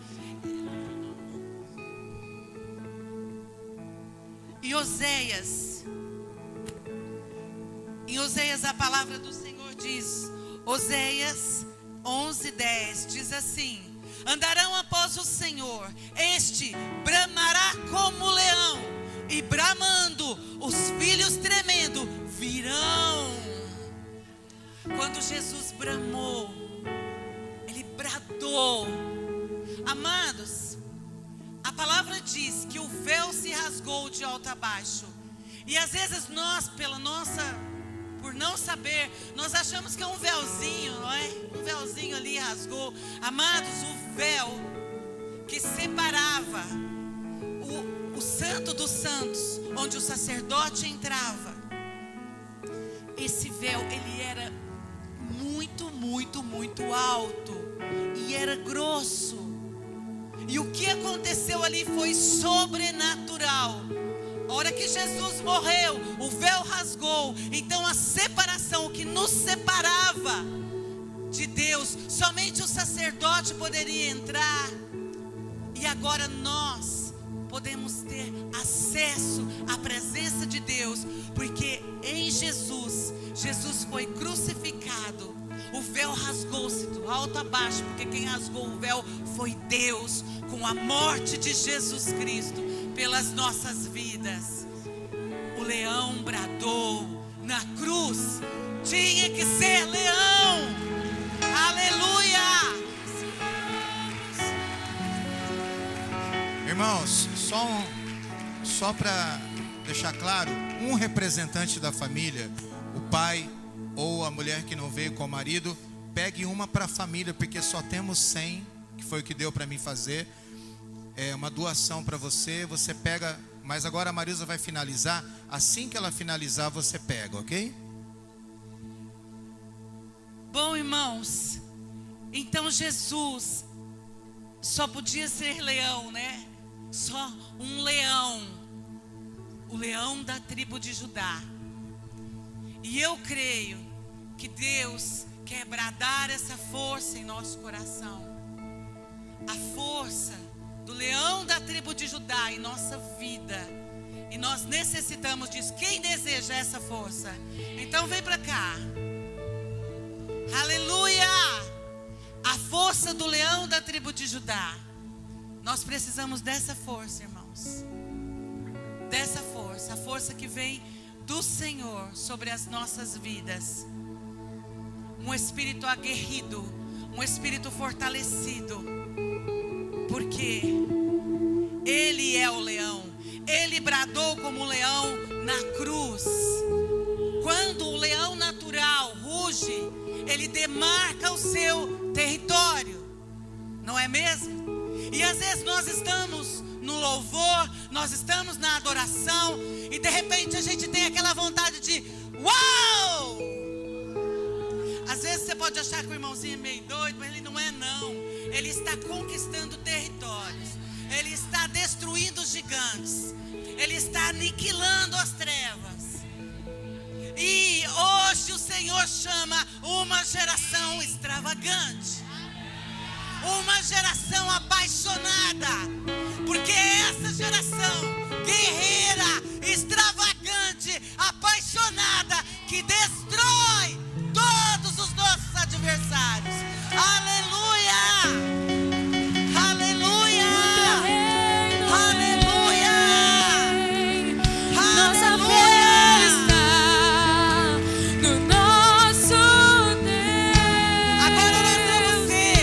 Em Oséias, a palavra do Senhor diz, Oséias 11:10, diz assim: andarão após o Senhor, este bramará como leão, e bramando, os filhos tremendo virão. Quando Jesus bramou, Ele bradou. Amados, a palavra diz que o véu se rasgou de alto a baixo. E às vezes nós, por não saber, nós achamos que é um véuzinho, não é? Um véuzinho ali rasgou. Amados, o véu que separava o santo dos santos, onde o sacerdote entrava, esse véu, ele era muito, muito, muito alto e era grosso. E o que aconteceu ali foi sobrenatural. A hora que Jesus morreu, o véu rasgou. Então a separação, o que nos separava de Deus, somente o sacerdote poderia entrar. E agora nós podemos ter acesso à presença de Deus, porque em Jesus foi crucificado. O véu rasgou-se do alto a baixo, porque quem rasgou o véu foi Deus, com a morte de Jesus Cristo pelas nossas vidas. O leão bradou na cruz, tinha que ser leão. Aleluia! Irmãos, só para deixar claro, um representante da família, o pai ou a mulher que não veio com o marido, pegue uma para a família, porque só temos 100, que foi o que deu para mim fazer. É uma doação para você, você pega, mas agora a Marisa vai finalizar. Assim que ela finalizar, você pega, ok? Bom, irmãos, então Jesus só podia ser leão, né? Só um leão, o leão da tribo de Judá. E eu creio que Deus quer bradar essa força em nosso coração. A força do leão da tribo de Judá em nossa vida. E nós necessitamos disso. Quem deseja essa força? Então vem para cá. Aleluia! A força do leão da tribo de Judá. Nós precisamos dessa força, irmãos. Dessa força. A força que vem do Senhor sobre as nossas vidas. Um espírito aguerrido, um espírito fortalecido, porque Ele é o leão. Ele bradou como leão na cruz. Quando o leão natural ruge, ele demarca o seu território, não é mesmo? E às vezes nós estamos no louvor, nós estamos na adoração, e de repente a gente tem aquela vontade de uau! Às vezes você pode achar que o irmãozinho é meio doido, mas ele não é não. Ele está conquistando territórios. Ele está destruindo os gigantes. Ele está aniquilando as trevas. E hoje o Senhor chama uma geração extravagante. Uma geração apaixonada. Porque é essa geração guerreira, extravagante, apaixonada, que destrói todos os nossos adversários. Aleluia! Aleluia! Aleluia! Nossa fé está no nosso Deus. Agora nós vamos ser,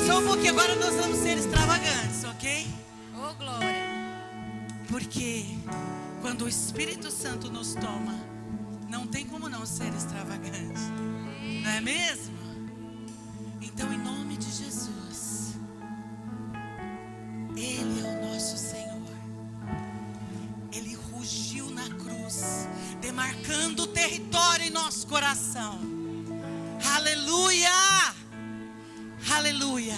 só um pouquinho, agora nós vamos ser extravagantes, ok? Oh, glória. Porque quando o Espírito Santo nos toma, não tem como não ser extravagante. Não é mesmo? Então, em nome de Jesus, Ele é o nosso Senhor. Ele rugiu na cruz, demarcando o território em nosso coração. Aleluia! Aleluia!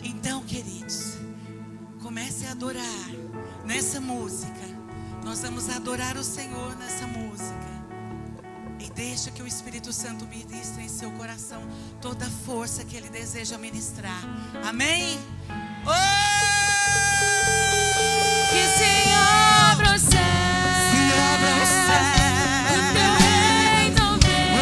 Então, queridos, comece a adorar nessa música. Nós vamos adorar o Senhor nessa música. E deixa que o Espírito Santo ministre em seu coração toda a força que Ele deseja ministrar. Amém? Que se abra o céu. Se abra o céu. O teu reino vem.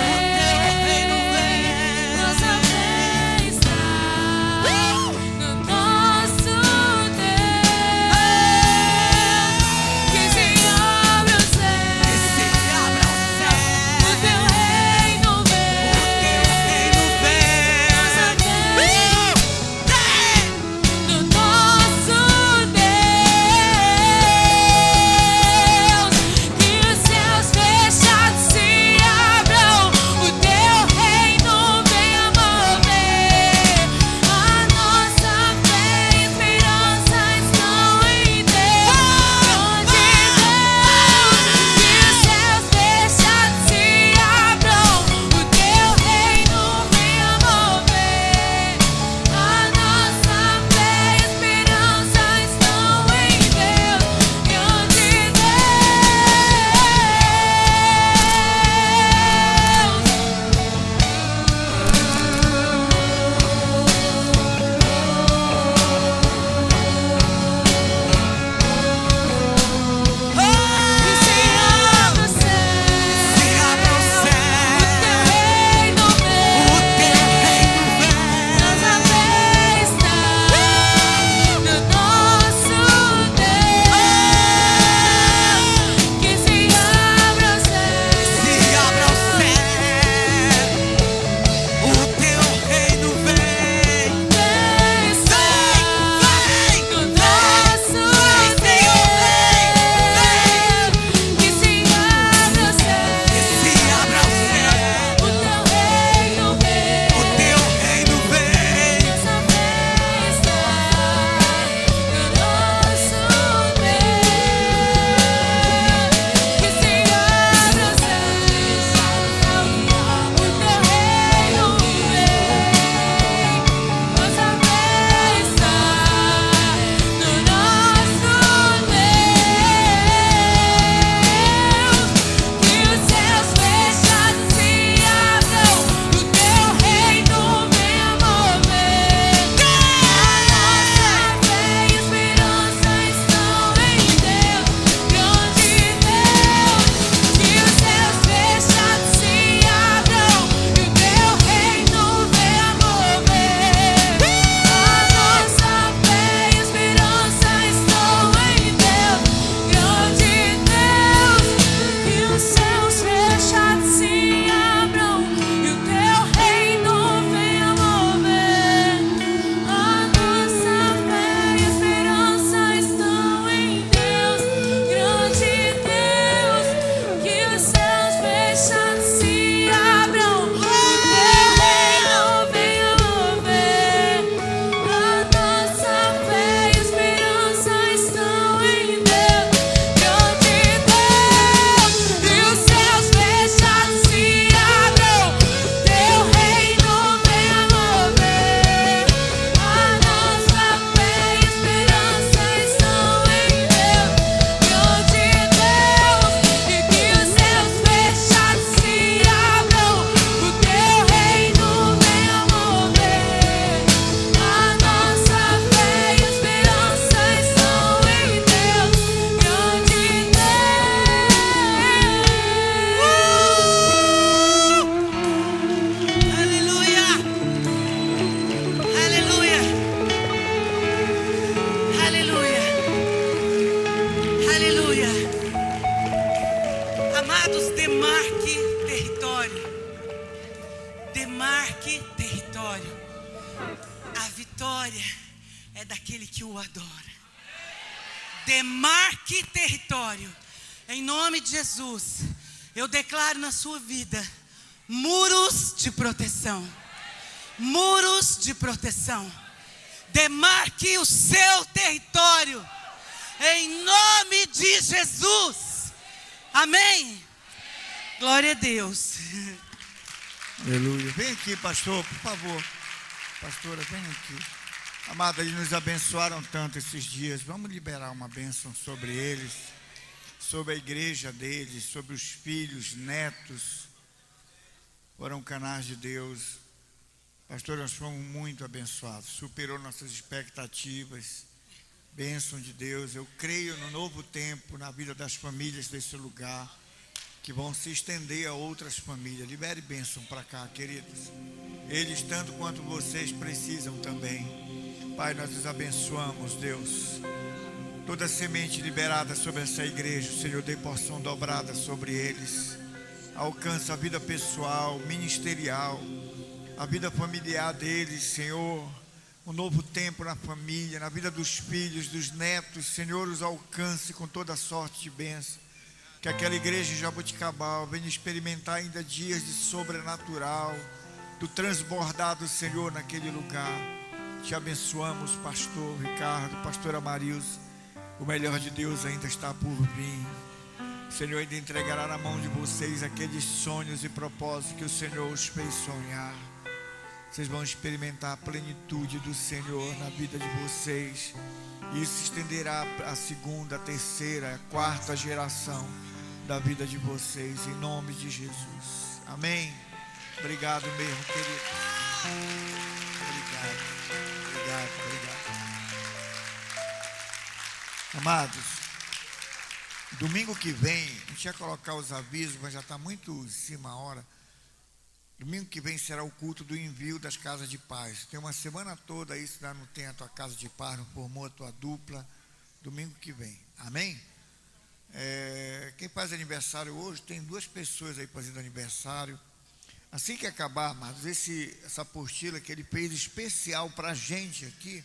Demarque território. A vitória é daquele que o adora. Demarque território. Em nome de Jesus, eu declaro na sua vida muros de proteção. Muros de proteção. Demarque o seu território. Em nome de Jesus. Amém. Glória a Deus. Aleluia. Vem aqui, pastor, por favor. Pastora, vem aqui. Amada, eles nos abençoaram tanto esses dias. Vamos liberar uma bênção sobre eles, sobre a igreja deles, sobre os filhos, netos. Foram canais de Deus. Pastor, nós fomos muito abençoados. Superou nossas expectativas. Bênção de Deus. Eu creio no novo tempo na vida das famílias desse lugar, que vão se estender a outras famílias. Libere bênção para cá, queridos. Eles, tanto quanto vocês, precisam também. Pai, nós os abençoamos, Deus. Toda semente liberada sobre essa igreja, o Senhor dê porção dobrada sobre eles. Alcança a vida pessoal, ministerial, a vida familiar deles, Senhor. Um novo tempo na família, na vida dos filhos, dos netos. Senhor, os alcance com toda sorte de bênção. Que aquela igreja de Jaboticabal venha experimentar ainda dias de sobrenatural, do transbordar do Senhor naquele lugar. Te abençoamos, pastor Ricardo, pastora Marilza. O melhor de Deus ainda está por vir. O Senhor ainda entregará na mão de vocês aqueles sonhos e propósitos que o Senhor os fez sonhar. Vocês vão experimentar a plenitude do Senhor na vida de vocês. Isso se estenderá a segunda, a terceira, a quarta geração da vida de vocês, em nome de Jesus. Amém. Obrigado mesmo, querido. Obrigado. Amados, domingo que vem, a gente ia colocar os avisos, mas já está muito em cima a hora. Domingo que vem será o culto do envio das casas de paz. Tem uma semana toda aí, se não tem a tua casa de paz, não formou a tua dupla. Domingo que vem. Amém? Quem faz aniversário hoje, tem 2 pessoas aí fazendo aniversário. Assim que acabar, amados, essa apostila que ele fez especial para a gente aqui,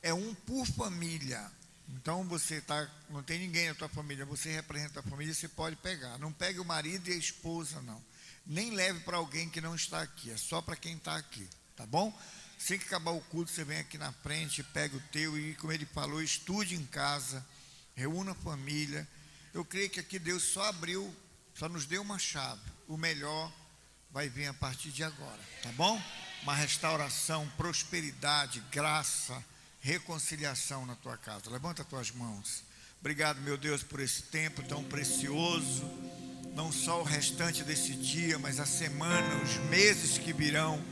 é um por família. Então você não tem ninguém na tua família, você representa a família, você pode pegar. Não pegue o marido e a esposa, não. Nem leve para alguém que não está aqui, é só para quem está aqui, tá bom? Assim que acabar o culto, você vem aqui na frente, pega o teu e, como ele falou, estude em casa, reúna a família. Eu creio que aqui Deus só nos deu uma chave. O melhor vai vir a partir de agora, tá bom? Uma restauração, prosperidade, graça, reconciliação na tua casa. Levanta as tuas mãos. Obrigado, meu Deus, por esse tempo tão precioso. Não só o restante desse dia, mas a semana, os meses que virão,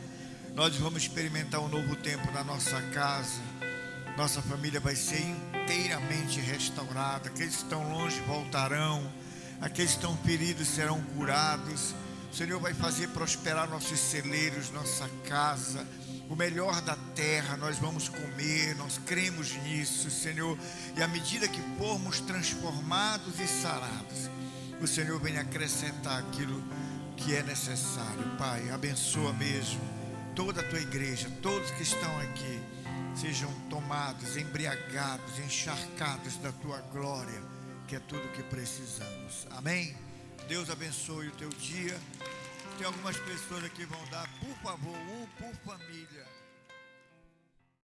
nós vamos experimentar um novo tempo na nossa casa. Nossa família vai ser inteiramente restaurada. Aqueles que estão longe voltarão. Aqueles que estão feridos serão curados. O Senhor vai fazer prosperar nossos celeiros, nossa casa. O melhor da terra nós vamos comer. Nós cremos nisso, Senhor. E à medida que formos transformados e sarados, o Senhor vem acrescentar aquilo que é necessário. Pai, abençoa mesmo toda a tua igreja, todos que estão aqui, sejam tomados, embriagados, encharcados da tua glória, que é tudo que precisamos. Amém? Deus abençoe o teu dia. Tem algumas pessoas aqui que vão dar, por favor, um por família.